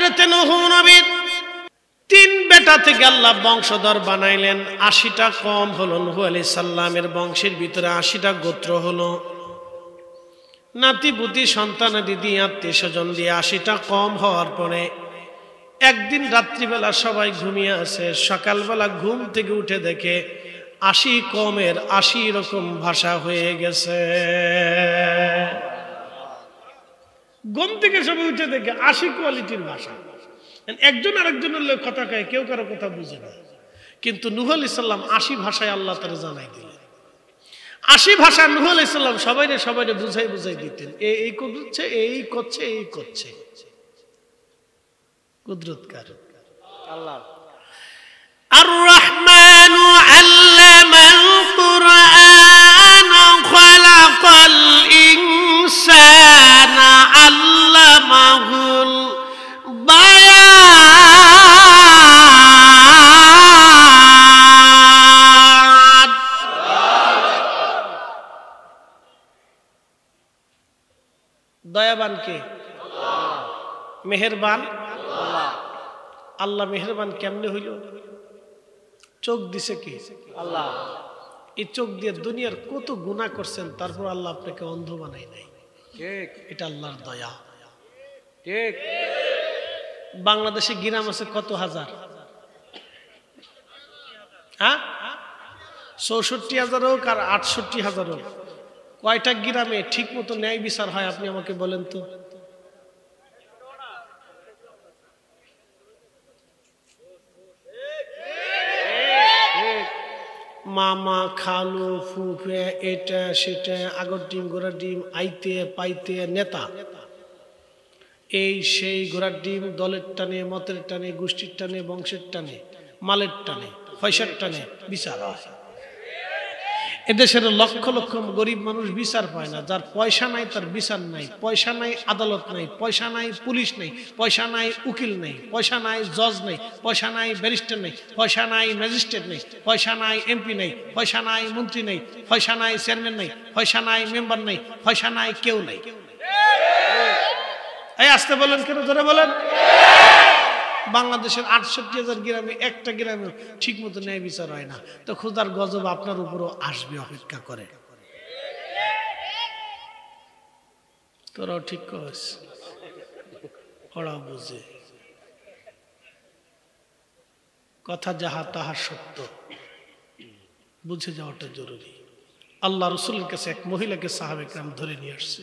হযরত নূহ নবীর 3 বেটা থেকে আল্লাহ বংশধর বানাইলেন। 80টা কম হলো নূহ আলাইহিস সালামের বংশের ভিতরে 80টা গোত্র হলো। নাতি পুতি সন্তানাদি দিয়ে আত্মীয় স্বজন দিয়ে 80টা কম হওয়ার পরে একদিন রাত্রিবেলা সবাই ঘুমিয়ে আছে, সকালবেলা ঘুম থেকে উঠে দেখে 80 কমের 80 রকম ভাষা হয়ে গেছে। ঘুম থেকে সবাই উঠে দেখে 80 কোয়ালিটির ভাষা। একজন আরেকজনের লোক কথা কয়, কেউ কারো কথা বুঝে না। কিন্তু নূহ আলাইহিস সালাম 80 ভাষায় আল্লাহ তাআলা জানাই দিলেন। 80 ভাষা নূহ আলাইহিস সালাম সবাইরে বুঝাই দিতেন। এই করছে, এই করছে, এই করছে। কুদরতকার আল্লাহ। আর রহমানু আল্লামাল কুরআন খালাকাল ইনসানা আল্লামাহুল বায়ান। দয়াবান কে? মেহেরবান আল্লাহ। মেহেরবান কেমনে হইল? চোখ দিছে কে? আল্লাহ। এই চোখ দিয়ে দুনিয়ার কত গুনাহ করছেন, তারপর আল্লাহ আপনাকে অন্ধ বানাই নাই। ঠিক, এটা আল্লাহর দয়া। ঠিক। বাংলাদেশে গ্রাম আছে কত হাজার? হ্যাঁ, 64,000 হোক আর 68,000 হোক, কয়টা গ্রামে ঠিক মতো ন্যায় বিচার হয় আপনি আমাকে বলেন তো? মামা, খালু, ফুফে, এটা সেটা, আগর ডিম ঘোড়ার ডিম, আইতে পাইতে নেতা, এই সেই ঘোড়ার ডিম, দলের টানে, মতের টানে, গোষ্ঠীর টানে, বংশের টানে, মালের টানে, পয়সার টানে বিচার হয়। এদেশের লক্ষ লক্ষ গরিব মানুষ বিচার পায় না। যার পয়সা নাই তার বিচার নাই, পয়সা নাই আদালত নাই, পয়সা নাই পুলিশ নাই, পয়সা নাই উকিল নাই, পয়সা নাই জজ নাই, পয়সা নাই ব্যারিস্টার নাই, পয়সা নাই ম্যাজিস্ট্রেট নাই, পয়সা নাই এমপি নাই, পয়সা নাই মন্ত্রী নাই, পয়সা নাই চেয়ারম্যান নাই, পয়সা নাই মেম্বার নাই, পয়সা নাই কেউ নাই। এই আসতে বলেন কেন, জোরে বলেন। বাংলাদেশের 68,000 গ্রামে একটা গ্রামে ঠিক মতো ন্যায় বিচার হয় না। তো খোদার গজব আপনার উপরও আসবে, অপেক্ষা করে। তোরাও ঠিক কস, ওরাও বুঝে। কথা যাহা তাহা সত্য, বুঝে যাওয়াটা জরুরি। আল্লাহ রসুলের কাছে এক মহিলাকে সাহাবে কেরাম ধরে নিয়ে আসছে।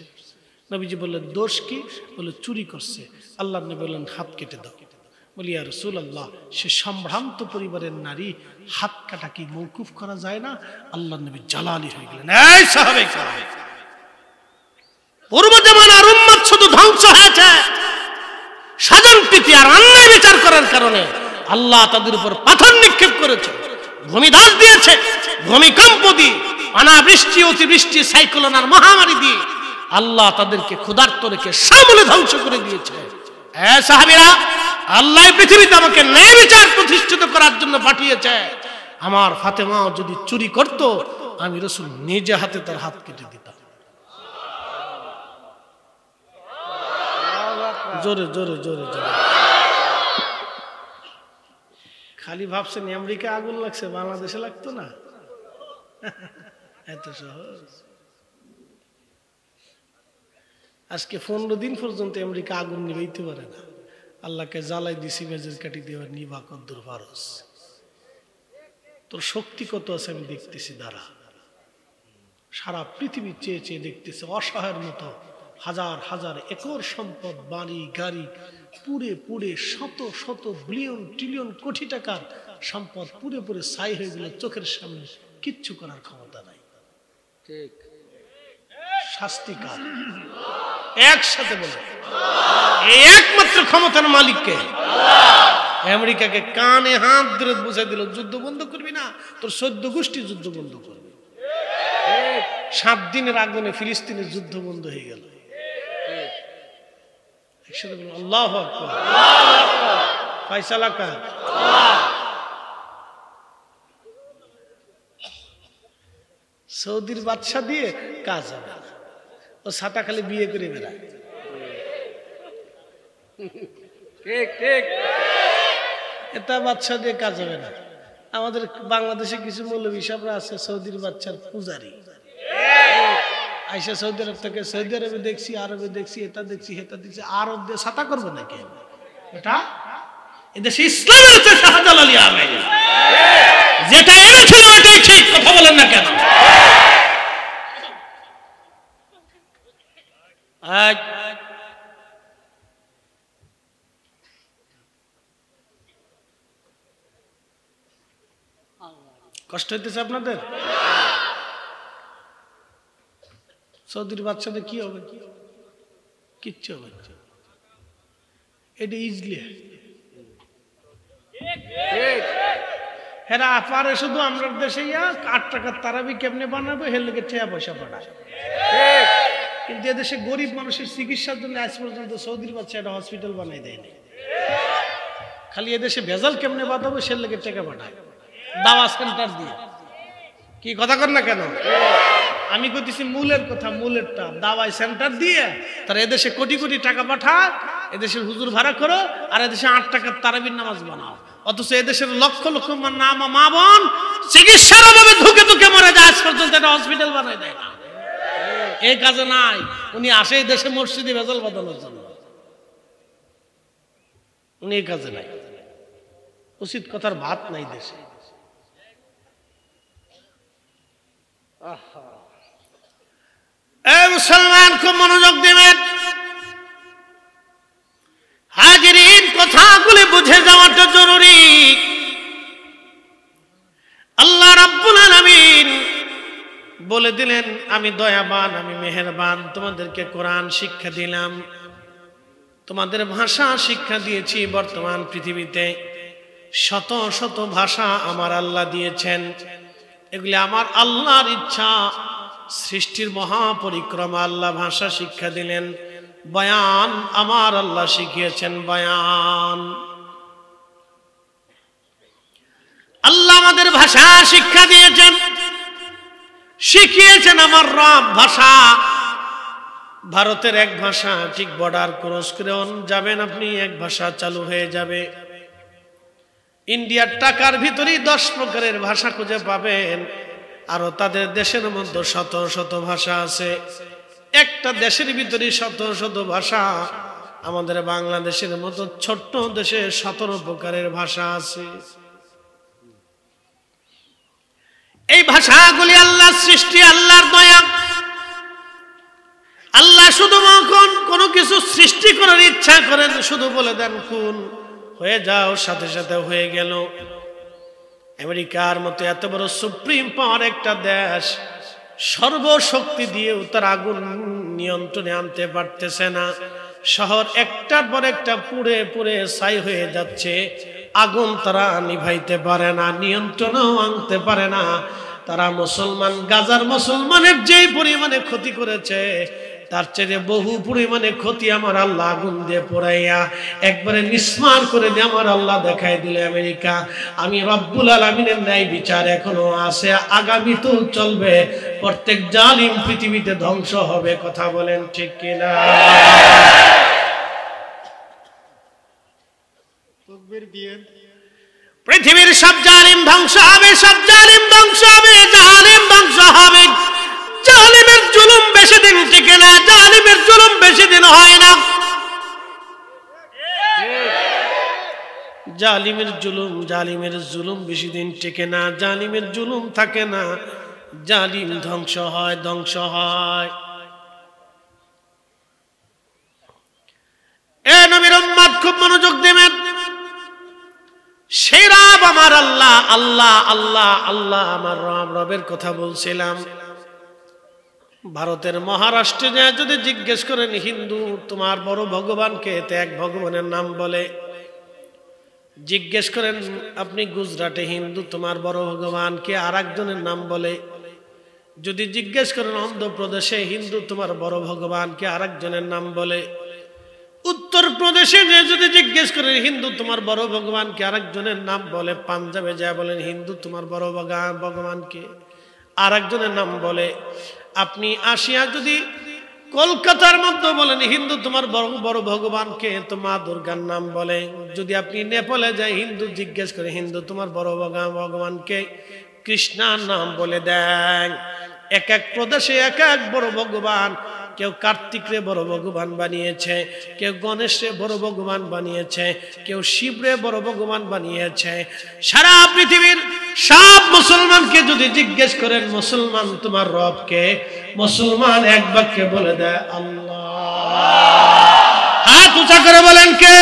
নবীজি বললেন, দোষ কি? বলে, চুরি করছে। আল্লাহ নবী বললেন, হাত কেটে দাও। বলি, ইয়া রাসূলুল্লাহ, সে সম্ভ্রান্ত পরিবারের নারী, হাত কাটা কি মওকুফ করা যায় না? আল্লাহ নবী জালালি হয়ে গেলেন। এই সাহাবে কেরাম, পূর্ব জামানার উম্মত শুধু ধ্বংস হয়েছে স্বজন প্রীতি আর অন্যায় বিচার করার কারণে। আল্লাহ তাদের উপর পাথর নিক্ষেপ করেছে, ভূমিধস দিয়েছে, ভূমিকম্প দিয়ে, অনাবৃষ্টি, অতিবৃষ্টি, সাইক্লোন আর মহামারী দিয়ে আল্লাহ তাদেরকে ক্ষুধার্ত রেখে সমূলে ধ্বংস করে দিয়েছে। হ্যাঁ সাহাবীরা, আল্লাহ পৃথিবীতে আমাকে ন্যায় বিচার প্রতিষ্ঠিত করার জন্য পাঠিয়েছে। আমার ফাতেমা যদি চুরি করত, আমি রাসূল নিজে হাতে তার হাত কেটে দিতাম। জোরে জোরে জোরে জোরে। খালি ভাবছেন আমেরিকা আগুন লাগছে, বাংলাদেশে লাগতো না? এত সহজ। আজকে 15 দিন পর্যন্ত আমেরিকা আগুন নিভাইতে পারে না। আল্লাহকে জ্বালাই দিছি, মেজের কাটি দেওয়ার নিভা কদ্দুর ফারস। তোর শক্তি কত আছে আমি দেখতেছি, দাঁড়া। সারা পৃথিবী চেয়ে চেয়ে দেখতেছে, অসহায়ের মতো হাজার হাজার একর সম্পদ, বাড়ি গাড়ি পুড়ে পুড়ে শত শত বিলিয়ন ট্রিলিয়ন কোটি টাকার সম্পদ পুড়ে পুড়ে ছাই হয়ে গেল, চোখের সামনে কিচ্ছু করার ক্ষমতা নাই। ঠিক। শাস্তি কার? একসাথে বলে, এই একমাত্র ক্ষমতার মালিককে। আমেরিকাকে কানে হাত ধরে বুঝাই দিল, যুদ্ধ বন্ধ করবি না, তোর 14 গোষ্ঠী যুদ্ধ বন্ধ করবে। 7 দিনের আগুনে ফিলিস্তিনের যুদ্ধ বন্ধ হয়ে গেল। একসাথে বলুন, আল্লাহু আকবার। ফয়সালা কার? সৌদির বাদশা দিয়ে কাজ হবে, ও ছাতা খালি বিয়ে করে বেড়ায়। ঠিক ঠিক এটা বাচ্চা দিয়ে কাজ হবে না। আমাদের বাংলাদেশে কিছু মৌলবী সাহেবরা আছে সৌদির বাচ্চার পূজারি, আইসা সৌদি আরব থেকে, সৌদি আরবে দেখছি, আরবে দেখছি, এটা দেখছি, হেটা দেখছি, আরব দিয়ে ছাতা করবো নাকি এটা? এদেশে ইসলামের হচ্ছে শাহজালালি আমেল, যেটা এনেছিল ওইটাই ঠিক, কথা বলেন না কেন? কষ্ট হইতেছে আপনাদের? সৌদির বাচ্চাদের কি হবে? কিচ্ছু হবে না, এটা ইজলি। হেরা পারে শুধু আমরা দেশে 8 টাকার তারাবি কেমনে বানাবো, হের লোকে টাকা পয়সা পাঠায়। কিন্তু এদেশে গরিব মানুষের চিকিৎসার জন্য আজ পর্যন্ত সৌদির বাচ্চা একটা হসপিটাল বানাই দেয়নি। খালি এদেশে ভেজাল কেমনে বাঁধাবো সে লোকের টাকা পাঠায় দাওয়া সেন্টার দিয়ে। কি কথা কর না কেন? আমি কইতেছি মূলের কথা, মূলেরটা দাওয়াই সেন্টার দিয়ে তারা এদেশে কোটি কোটি টাকা পাঠায়, এদেশের হুজুর ভাড়া করো, আর এদেশে 8 টাকার তারাবির নামাজ বানাও। অথচ এদেশের লক্ষ লক্ষ মা বোন চিকিৎসার অভাবে ধুকে ধুকে মরে যায়, আজ পর্যন্ত একটা হসপিটাল বানাই দেয় না। এই কাজে নাই, উনি আসে এই দেশে মসজিদে ভেজাল বাঁধানোর জন্য, উনি এই কাজে নাই। উচিত কথার ভাত নাই দেশে। মুসলমান খুব মনোযোগ দিবেন, হাজিরিন কথাগুলি বুঝে যাওয়াটা জরুরি। আল্লাহ রাব্বুল আলামিন বলে দিলেন, আমি দয়াবান, আমি মেহেরবান, তোমাদেরকে কোরআন শিক্ষা দিলাম, তোমাদের ভাষা শিক্ষা দিয়েছি। বর্তমান পৃথিবীতে শত শত ভাষা আমার আল্লাহ দিয়েছেন, এগুলি আমার আল্লাহর ইচ্ছা। সৃষ্টির মহাপরিক্রমা আল্লাহ ভাষা শিক্ষা দিলেন। বয়ান আমার আল্লাহ শিখিয়েছেন, বয়ান আল্লাহ আমাদের ভাষা শিক্ষা দিয়েছেন, শিখিয়েছেন আমার রব ভাষা। ভারতের এক ভাষা ঠিক বর্ডার ক্রস করে যাবেন আপনি, এক ভাষা চালু হয়ে যাবে। ইন্ডিয়ার টাকার ভিতরেই 10 প্রকারের ভাষা খুঁজে পাবেন, আরো তাদের দেশের মধ্যে শত শত ভাষা আছে। একটা দেশের ভিতরে শত শত ভাষা। আমাদের বাংলাদেশের মতো ছোট্ট দেশে 17 প্রকারের ভাষা আছে। এই ভাষাগুলি আল্লাহর সৃষ্টি, আল্লাহর দয়া। আল্লাহ শুধু কোন কিছু সৃষ্টি করার ইচ্ছা করেন, শুধু বলে দেন কোন, হয়ে যাও, সাথে সাথে হয়ে গেল। আমেরিকার মতো এত বড় সুপ্রিম পাওয়ার একটা দেশ সর্বশক্তি দিয়েও তার আগুন নিয়ন্ত্রণে আনতে পারতেছে না। শহর একটার পর একটা পুড়ে পুড়ে ছাই হয়ে যাচ্ছে, আগুন তারা নিভাইতে পারে না, নিয়ন্ত্রণেও আনতে পারে না। তারা মুসলমান, গাজার মুসলমানের যেই পরিমাণে ক্ষতি করেছে, তার চেয়ে বহু পরিমাণে ক্ষতি আমার আল্লাহ আগুন দিয়ে পোড়াইয়া একবারে নিঃস্মার করে দিয়ে আমার আল্লাহ দেখাই দিলে আমেরিকা। আমি রব্বুল আলামিনের ন্যায় বিচার এখনো আছে, আগামীতেও চলবে। প্রত্যেক জালিম পৃথিবীতে ধ্বংস হবে। কথা বলেন ঠিক কিনা? পৃথিবীর সব জালিম ধ্বংস হবে, সব জালিম ধ্বংস হবে, জালিম ধ্বংস হবে। জালিমের জুলুম বেশি দিন টিকে না, জালিমের জুলুম বেশি দিন হয় না। জালিমের জুলুম বেশি দিন টিকে না, জালিমের জুলুম থাকে না, জালিম ধ্বংস হয়, ধ্বংস হয়। এ নবীর উম্মত খুব মনোযোগ দেবেন। সেই রব আমার আল্লাহ, আল্লাহ আল্লাহ আল্লাহ আমার রব, রবের কথা বলছিলাম। ভারতের মহারাষ্ট্রে যদি জিজ্ঞেস করেন হিন্দু তোমার বড় ভগবানকে, তো এক ভগবানের নাম বলে। জিজ্ঞেস করেন আপনি গুজরাটে হিন্দু তোমার বড় ভগবানকে, আর একজনের নাম বলে। যদি জিজ্ঞেস করেন অন্ধ্রপ্রদেশে হিন্দু তোমার বড় ভগবানকে, আর একজনের নাম বলে। উত্তরপ্রদেশে যদি জিজ্ঞেস করেন হিন্দু তোমার বড় ভগবানকে, আর একজনের নাম বলে। পাঞ্জাবে যা বলেন হিন্দু তোমার বড় ভগবানকে, আর একজনের নাম বলে। আপনি আসিয়া যদি কলকাতার মধ্যে বলেন হিন্দু তোমার বড় বড় ভগবানকে তো মা দুর্গার নাম বলে। যদি আপনি নেপালে যাই হিন্দু জিজ্ঞেস করে হিন্দু তোমার বড় ভগবানকে কৃষ্ণার নাম বলে দেন। এক এক প্রদেশে এক এক বড় ভগবান। কেউ কার্তিকরে বড় ভগবান বানিয়েছে, কেউ গণেশরে বড় ভগবান বানিয়েছে, কেউ শিবরে বড় ভগবান বানিয়েছে। সারা পৃথিবীর সব মুসলমানকে যদি জিজ্ঞেস করেন মুসলমান তোমার রবকে, মুসলমান এক বাক্যে বলে দেয় আল্লাহ। হাত উঁচা করে বলেন কে?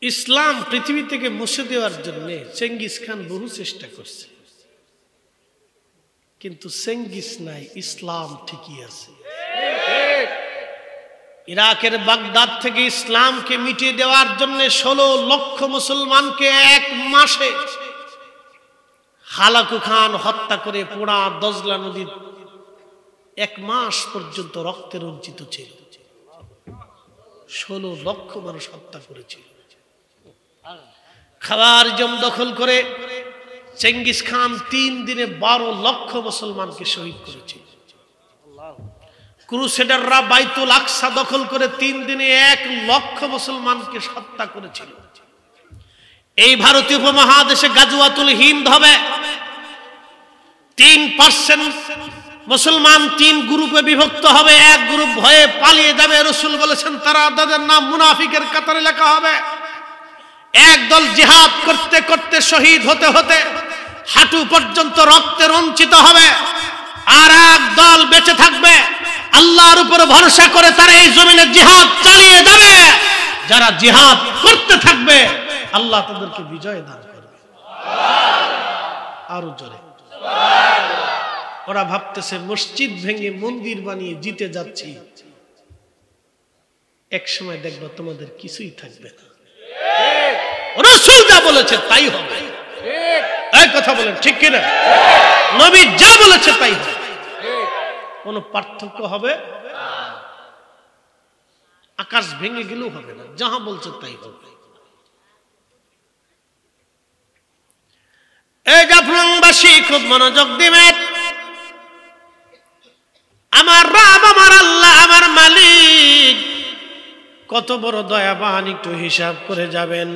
ইসলাম পৃথিবী থেকে মুছে দেওয়ার জন্য চেঙ্গিস খান বহু চেষ্টা করছে, কিন্তু চেঙ্গিস নাই, ইসলাম ঠিকই আছে। ইরাকের বাগদাদ থেকে ইসলামকে মিটিয়ে দেওয়ার জন্য 16 লক্ষ মুসলমানকে এক মাসে হালাকু খান হত্যা করে পোড়া দজলা নদী 1 মাস পর্যন্ত রক্তে রঞ্জিত ছিল। 16 লক্ষ মানুষ হত্যা করেছিল। খাবার জম দখল করে চেঙ্গিস খান 3 দিনে 12 লক্ষ মুসলমানকে শহীদ করেছিল। ক্রুসেডাররা বাইতুল আকসা দখল করে 3 দিনে 1 লক্ষ মুসলমানকে হত্যা করেছিল। এই ভারতীয় উপমহাদেশে গাজওয়াতুল হিন্দ হবে। 3% মুসলমান 3 গ্রুপে বিভক্ত হবে। এক গ্রুপ ভয়ে পালিয়ে যাবে, রাসূল বলেছেন তারা তাদের নাম মুনাফিকের কাতারে লেখা হবে। একদল জিহাদ করতে করতে শহীদ হতে হতে হাঁটু পর্যন্ত রক্তে রঞ্জিত হবে, আর এক দল বেঁচে থাকবে আল্লাহর উপর ভরসা করে, তারা এই জমিনে জিহাদ চালিয়ে যাবে। যারা জিহাদ করতে থাকবে আল্লাহ তাদেরকে বিজয় দান করবে। আরো জোরে। ওরা ভাবতেছে মসজিদ ভেঙে মন্দির বানিয়ে জিতে যাচ্ছি, এক সময় দেখবা তোমাদের কিছুই থাকবে না। রাসূল যা বলেছে তাই হবে। এই কথা বলেন ঠিক কিনা? নবী যা বলেছে তাই হবে। কোন পার্থক্য হবে? আকাশ ভেঙে গেলেও হবে না, যাহা বলছে তাই হবে। এই জাফলংবাসী খুব মনোযোগ দিবেন। আমার রব, আমার আল্লাহ, আমার মালিক কত বড় দয়াবান, একটু হিসাব করে যাবেন।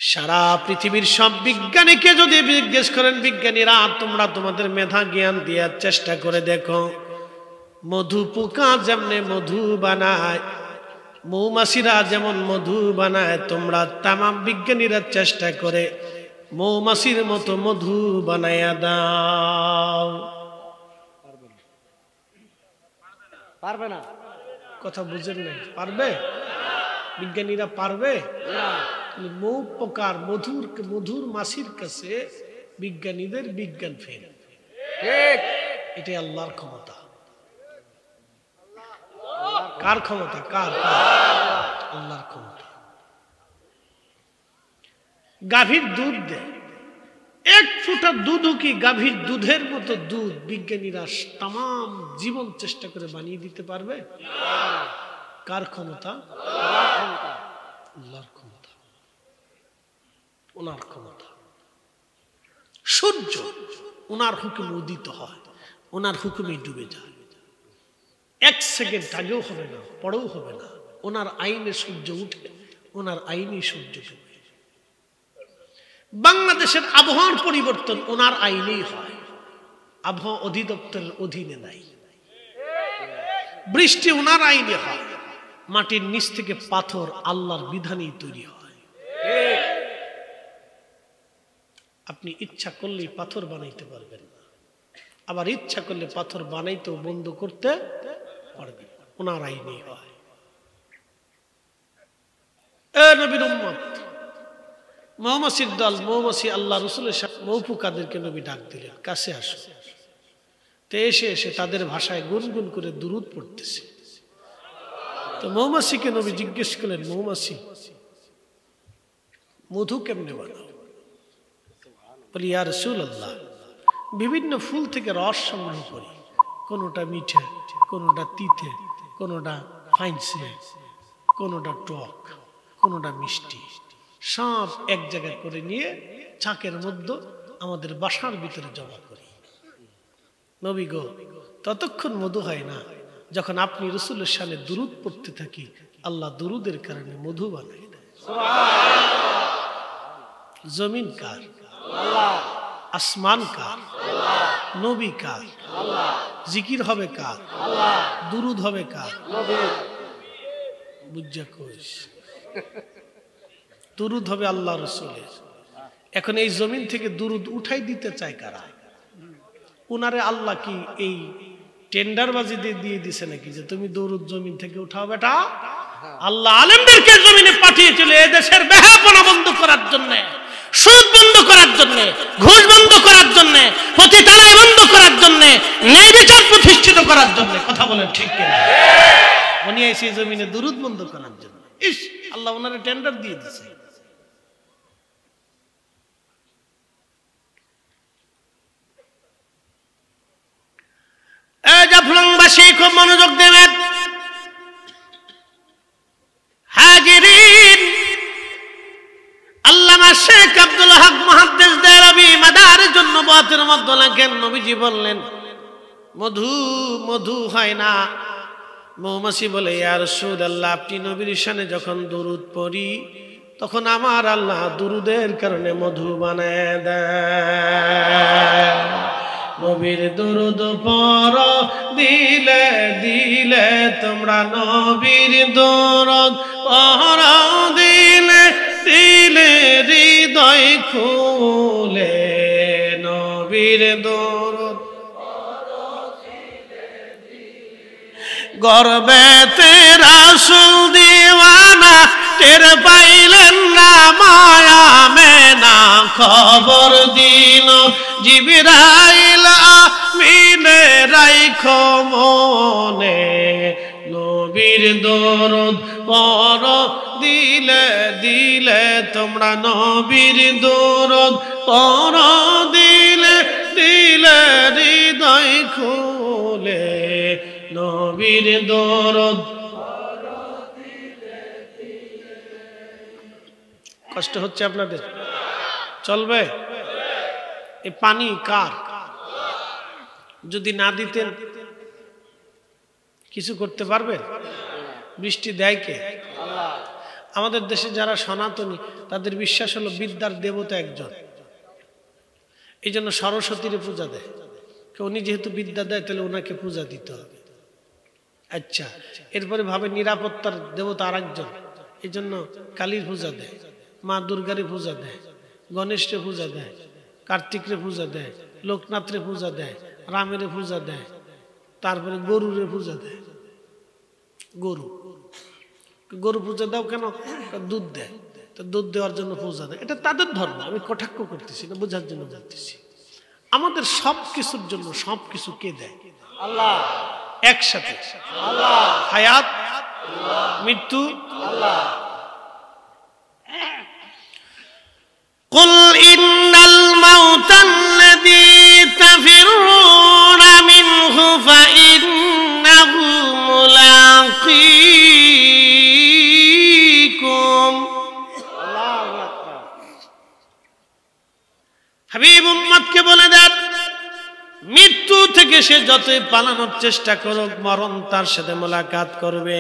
সারা পৃথিবীর সব বিজ্ঞানীকে যদি জিজ্ঞেস করেন, বিজ্ঞানীরা তোমরা তোমাদের মেধা জ্ঞান দেওয়ার চেষ্টা করে দেখো, মধু পোকা যেমন মধু বানায়, মৌমাছিরা যেমন মধু বানায়, তোমরা তামাম বিজ্ঞানীরা চেষ্টা করে মৌমাছির মতো মধু বানায়া দাও। পারবে না। কথা বুঝেন না? পারবে? বিজ্ঞানীরা পারবে? মৌ পোকার মধুর মাছির কাছে বিজ্ঞানীদের বিজ্ঞান ফেল। এটাই আল্লাহর ক্ষমতা। কার ক্ষমতা? কার? আল্লাহর ক্ষমতা। গাভীর দুধ দেয়, 1 ফোঁটা দুধও কি গাভীর দুধের মতো দুধ বিজ্ঞানীরা তাম জীবন চেষ্টা করে বানিয়ে দিতে পারবে? কার ক্ষমতা? আল্লাহর ক্ষমতা, ওনার ক্ষমতা। সূর্য ওনার হুকুমে উদিত হয়, ওনার হুকুমে ডুবে যায়। 1 সেকেন্ড আগেও হবে না, পরেও হবে না। ওনার আইনে সূর্য উঠে, ওনার আইনে সূর্য ডুবে। বাংলাদেশের আবহাওয়ার পরিবর্তন ওনার আইনেই হয়, আবহাওয়া অধিদপ্তরের অধীনে নাই। বৃষ্টি ওনার আইনে হয়, মাটির নিচ থেকে পাথর আল্লাহর বিধানেই তৈরি হয়। আপনি ইচ্ছা করলেই পাথর বানাইতে পারবেন না, আবার ইচ্ছা করলে পাথর বানাইতেও বন্ধ করতে পারবেন, ওনার আইনেই হয়। এ নবীর উম্মত, মৌমাছির দল, মৌমাছি আল্লাহ রসুলের মৌপুকাদেরকে নবী ডাক দিলেন, কাছে আসো। তো এসে এসে তাদের ভাষায় গুনগুন করে দুরূদ পড়তেছে। তো মৌমাছিকে নবী জিজ্ঞেস করলেন, মৌমাছি মধু কেমনে বানাও? বলি ইয়া রাসূলুল্লাহ, বিভিন্ন ফুল থেকে রস সংগ্রহ করি, কোনোটা মিঠে, কোনোটা তিতে, কোনোটা ফাইনসে, কোনোটা টক, কোনোটা মিষ্টি, সব এক জায়গায় করে নিয়ে চাকের মধ্যে আমাদের বাসার ভিতরে জমা করি। নবী গো, ততক্ষণ মধু হয় না যখন আপনি রাসূলের শানে দুরূদ পড়তে থাকি, আল্লাহ দুরূদের কারণে মধু বানায় দেয়। জমিন কার? আল্লাহ। আসমান কার? আল্লাহ। নবী কার? আল্লাহ। জিকির হবে কার? আল্লাহ। দুরূদ হবে কার? নবী। বুঝা কইস, দুরূদ হবে আল্লাহ রাসূলের। এখন এই জমিন থেকে দুরূদ উঠাই দিতে চায় কারা? উনারে আল্লাহ কি এই টেন্ডারবাজি দিয়ে দিছে নাকি যে তুমি দুরূদ জমিন থেকে উঠাও বেটা? আল্লাহ আলেমদেরকে জমিনে পাঠিয়েছিল এই দেশের বেহাপনা বন্ধ করার জন্য, সুদ বন্ধ করার জন্য, ঘুষ বন্ধ করার জন্য, পতিতালয় বন্ধ করার জন্য, ন্যায় বিচার প্রতিষ্ঠিত করার জন্য। কথা বলেন ঠিক কিনা? উনি এসে জমিনে দুরূদ বন্ধ করার জন্য। ইস, আল্লাহ ওনারে টেন্ডার দিয়ে দিছে। জাফলংবাসী খুব মনোযোগ দেবেন। হাজিরিন, আল্লামা শেখ আব্দুল হক মুহাদ্দিস দেরবি মাদারের জন্য বাতের মধ্যে লাগেন। নবীজি বললেন মধু মধু হয় না। মৌমাছি বলে ইয়া রাসূলুল্লাহ, আপনি নবীর শানে যখন দুরূদ পড়ি তখন আমার আল্লাহ দুরূদের কারণে মধু বানায় দেয়। নবীর দুরূদ পড়ো দিলে দিলে তোমরা, নবীর দুরূদ পড়ো দিলে দিলে হৃদয় খুলে, নবীর দুরূদ গর্বেতে রাসূল দিওয়ানা, টের পাইলেন না মায়া মেনা, খবর দিল জিবরাইল আমিনে রাইখো মনে, নবীর দরুদ পড়ো দিলে দিলে তোমরা, নবীর দরুদ পড়ো দিলে দিলে হৃদয় খুলে, নবীর দরুদ। কষ্ট হচ্ছে আপনাদের? চলবে? এই পানি কার? যদি না দিতেন কিছু করতে পারবেন? বৃষ্টি দেয় কে? আমাদের দেশে যারা সনাতনী তাদের বিশ্বাস হলো বিদ্যার দেবতা একজন, এই জন্য সরস্বতীর পূজা দেয়। উনি যেহেতু বিদ্যা দেয় তাহলে ওনাকে পূজা দিতে হবে। আচ্ছা, এরপরে ভাবে নিরাপত্তার দেবতা আর একজন, এই জন্য কালীর পূজা দেয়, মা দুর্গারে পূজা দেয়, গণেশরে পূজা দেয়, কার্তিকরে পূজা দেয়, লোকনাথরে পূজা দেয়, রামের পূজা দেয়, তারপরে গরুরে পূজা দেয়। গরু গরু পূজা দাও কেন? দুধ দেয়, তো দুধ দেওয়ার জন্য পূজা দেয়। এটা তাদের ধর্ম, আমি কটাক্ষ করতেছি না, বোঝার জন্য বলতেছি। আমাদের সব কিছুর জন্য সব কিছু কে দেয়? আল্লাহ। একসাথে আল্লাহ, হায়াত মৃত্যু আল্লাহ। কুল ইন্নাল মাউতাল্লাযী তাফিরুনা মিনহু ফাইন্নাহু মুলাকীকুম। আল্লাহু আকবার। হাবিব উম্মতকে বলে দেন, মৃত্যু থেকে সে যতই পালানোর চেষ্টা করুক, মরণ তার সাথে মোলাকাত করবে।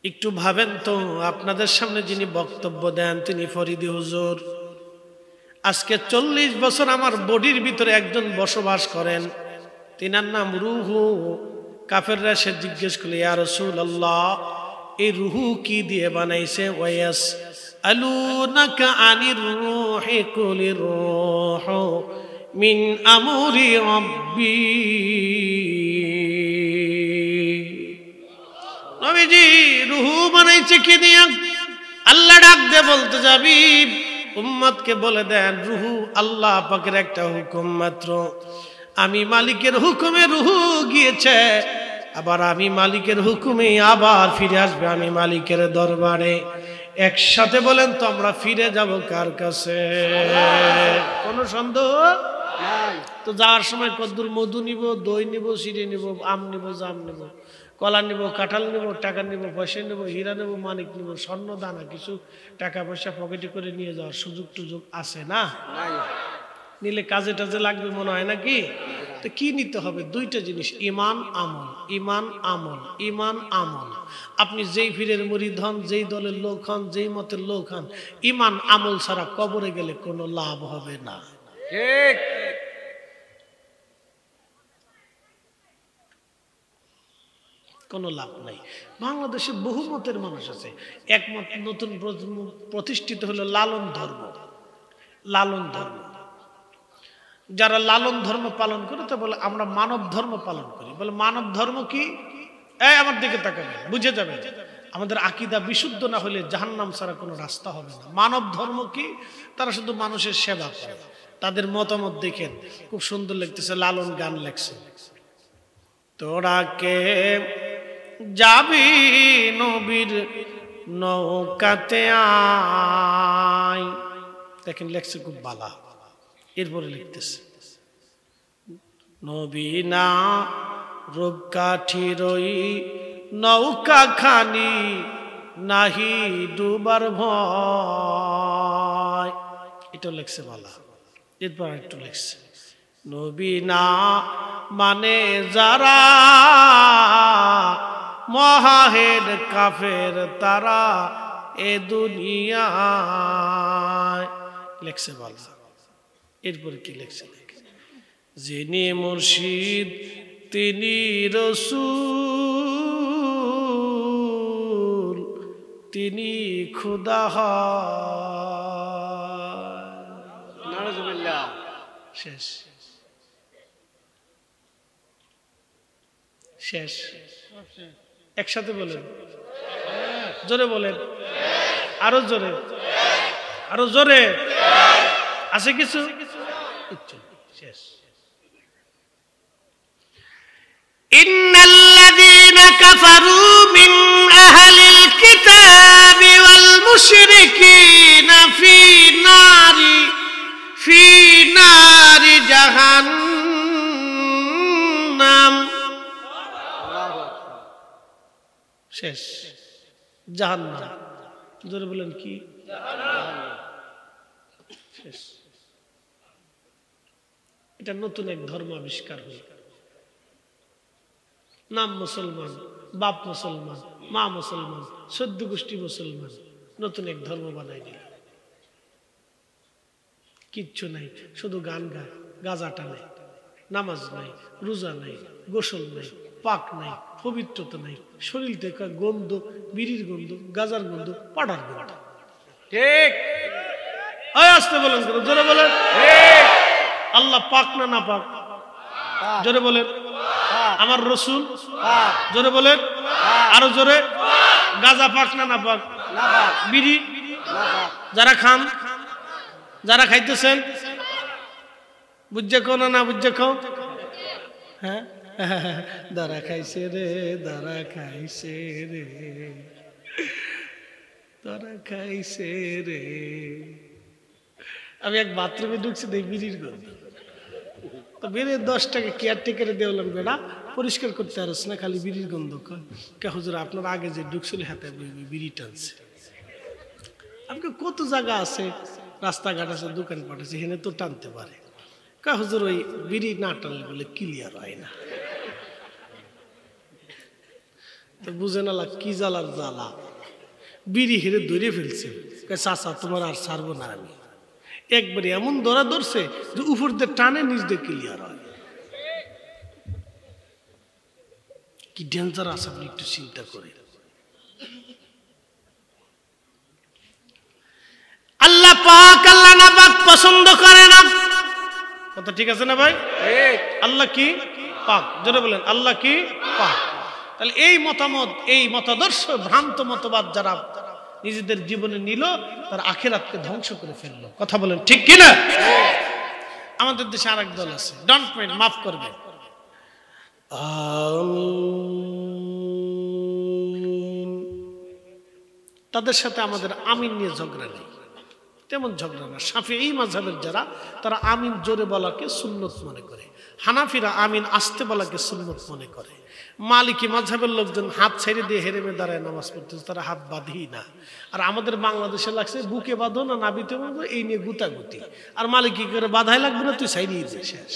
একটু ভাবেন তো, আপনাদের সামনে যিনি বক্তব্য দেন তিনি ফরিদি হুজুর। আজকে 40 বছর আমার বডির ভিতরে একজন বসবাস করেন, তিনার নাম রুহু। কাফেররা সে জিজ্ঞেস করলে ইয়া রাসূলুল্লাহ, এই রুহু কি দিয়ে বানাইছে? ওয়াস আলুনাকা আনির রূহি কুলির রূহু মিন আমরি রাব্বি। নবীজি রুহু বানাইছে কি দিয়া? আল্লাহ ডাক দে বলতে যাবি, উম্মতকে বলে দেন রুহু আল্লাহ পাকের একটা হুকুম মাত্র। আমি মালিকের হুকুমে রুহু গিয়েছে, আবার আমি মালিকের হুকুমে আবার ফিরে আসবে আমি মালিকের দরবারে। একসাথে বলেন তো আমরা ফিরে যাব কার কাছে? কোনো সন্দেহ নাই। তো যাওয়ার সময় কদ্দুর মধু নিব, দই নিব, চিড়ে নিব, আম নিব, জাম নিব, কলা নিব, কাঁঠাল নিব, টাকা নিব, পয়সা নিব, হীরা নেব, মানিক নিব, স্বর্ণ দানা কিছু টাকা পয়সা পকেটে করে নিয়ে যাওয়ার সুযোগ টুযোগ আছে না? নাই। নিলে কাজে টাজে লাগবে মনে হয় নাকি? তো কি নিতে হবে? দুইটা জিনিস, ইমান আমল। ইমান আমল, ইমান আমল। আপনি যেই পীরের মুরিদ হন, যেই দলের লোক হন, যেই মতের লোক হন, ইমান আমল ছাড়া কবরে গেলে কোনো লাভ হবে না। ঠিক। কোনো লাভ নাই। বাংলাদেশে বহু মতের মানুষ আছে। একমত নতুন প্রতিষ্ঠিত হলো লালন ধর্ম। লালন ধর্ম, যারা লালন ধর্ম পালন করে তা বলে আমরা মানব ধর্ম পালন করি। বলে মানব ধর্ম কি? এই আমার দিকে তাকাবেন, বুঝে যাবেন। আমাদের আকীদা বিশুদ্ধ না হলে জাহান্নাম ছাড়া কোনো রাস্তা হবে না। মানব ধর্ম কি? তারা শুধু মানুষের সেবা করে। তাদের মতামত দেখেন, খুব সুন্দর লাগতেছে। লালন গান লেখছে, তোরা কে যাবি নবীর নৌকাতে আয়। দেখেন লেখছে খুব বালা। এরপরে লিখতেছে, নবী না রূপকাঠির ওই নৌকা খানি নাহি ডুবার ভয়। এটা লেখছে বালা। এরপর একটু লেখছে, নবী না মানে যারা মহাহের কাফের তারা এ দুনিয়ায়। লেখছে বালা। এরপর কি লেখছে, যিনি মুর্শিদ তিনি রসূল তিনি খুদা হয়। নাউজুবিল্লাহ। শেষ শেষ। একসাথে বলেন, জোরে বলেন, আরো জোরে, আরো জোরে। আছে কিছু? শেষ। ইন্নাল্লাযীনা কাফারু মিন আহলিল কিতাবি ওয়াল মুশরিকিনা ফি নারি জাহান্নাম। শেষ। জাহান্নাম। জোরে বলেন কি? শেষ। এটা নতুন এক ধর্ম আবিষ্কার হল। নাম মুসলমান, বাপ মুসলমান, মা মুসলমান, 14 গোষ্ঠী মুসলমান, নতুন এক ধর্ম বানাই দিল। কিচ্ছু নাই, শুধু গান গায়, গাঁজা টানে, নামাজ নাই, রোজা নাই, গোসল নাই, পাক নাই, পবিত্রতা নাই, শরীর থেকে গন্ধ, বিড়ির গন্ধ, গাজার গন্ধ, পাড়ার গন্ধ। ঠিক। আসতে বলেন, জোরে বলেন। আল্লাহ পাক না না পাক? জোরে বলেন। আমার রসুল? জোরে বলেন, আরো জোরে। গাজা পাক না না পাক? বিড়ি যারা খান, যারা খাইতেছেন, বুঝছে কো না বুঝছে কো? হ্যাঁ, দাঁড়া খাইছে রে, দাঁড়া খাইছে রে, দাঁড়া খাইছে রে। আমি এক বাথরুমে ঢুকছি, দেখ বিড়ির গন্ধ। তো বেড়ে 10 টাকা কেয়ারটেকারে দেওয়ালাম, বেড়া পরিষ্কার করতে পারছ না, খালি বিড়ির গন্ধ। কে হুজুর আপনার আগে যে ঢুকছিল হাতে বিড়ি টানছে। আমাকে কত জায়গা আছে, রাস্তাঘাট আছে, দোকানপাট আছে, এখানে তো টানতে পারে। কে হুজুর ওই বিড়ি না টানলে বলে ক্লিয়ার হয় না। তো বুঝে না কি জ্বালার জ্বালা, বিড়ি হেরে ধরে ফেলছে। চাচা তোমার আর ছাড়বো না আমি। একবারে এমন ধরা ধরছে যে উপর দিয়ে টানে, নিচ দিয়ে ক্লিয়ার হয়। কি ডেঞ্জার আছে আপনি একটু চিন্তা করে। আল্লাহ পাক আল্লাহ না পাক পছন্দ করে না। কথা ঠিক আছে না ভাই? আল্লাহ কি পাক? জোরে বলেন, আল্লাহ কি পাক? তাহলে এই মতামত, এই মতাদর্শ, ভ্রান্ত মতবাদ যারা নিজেদের জীবনে নিল, তার আখিরাতকে ধ্বংস করে ফেললো। কথা বলেন ঠিক কিনা? আমাদের দেশে আরেক দল আছে, ডোন্ট মাইন্ড, মাফ করবে, তাদের সাথে আমাদের আমিন নিয়ে ঝগড়া নেই, তেমন ঝগড়া না। শাফিঈ মাযহাবের যারা, তারা আমিন জোরে বলাকে সুন্নত মনে করে, হানাফিরা আমিন আস্তে বলাকে সুন্নত মনে করে। মালিকি মাযহাবের লোকজন হাত ছেড়ে দিয়ে হেরেমে দাঁড়ায় নামাজ পড়তেছে, তারা হাত বাঁধেই না। আর আমাদের বাংলাদেশে লাগছে বুকে বাঁধো না নাবিতে বাঁধো, এই নিয়ে গুতাগুতি। আর মালিকি করে বাধাই লাগবে না, তুই সাইরিয়ে দিয়ে শেষ।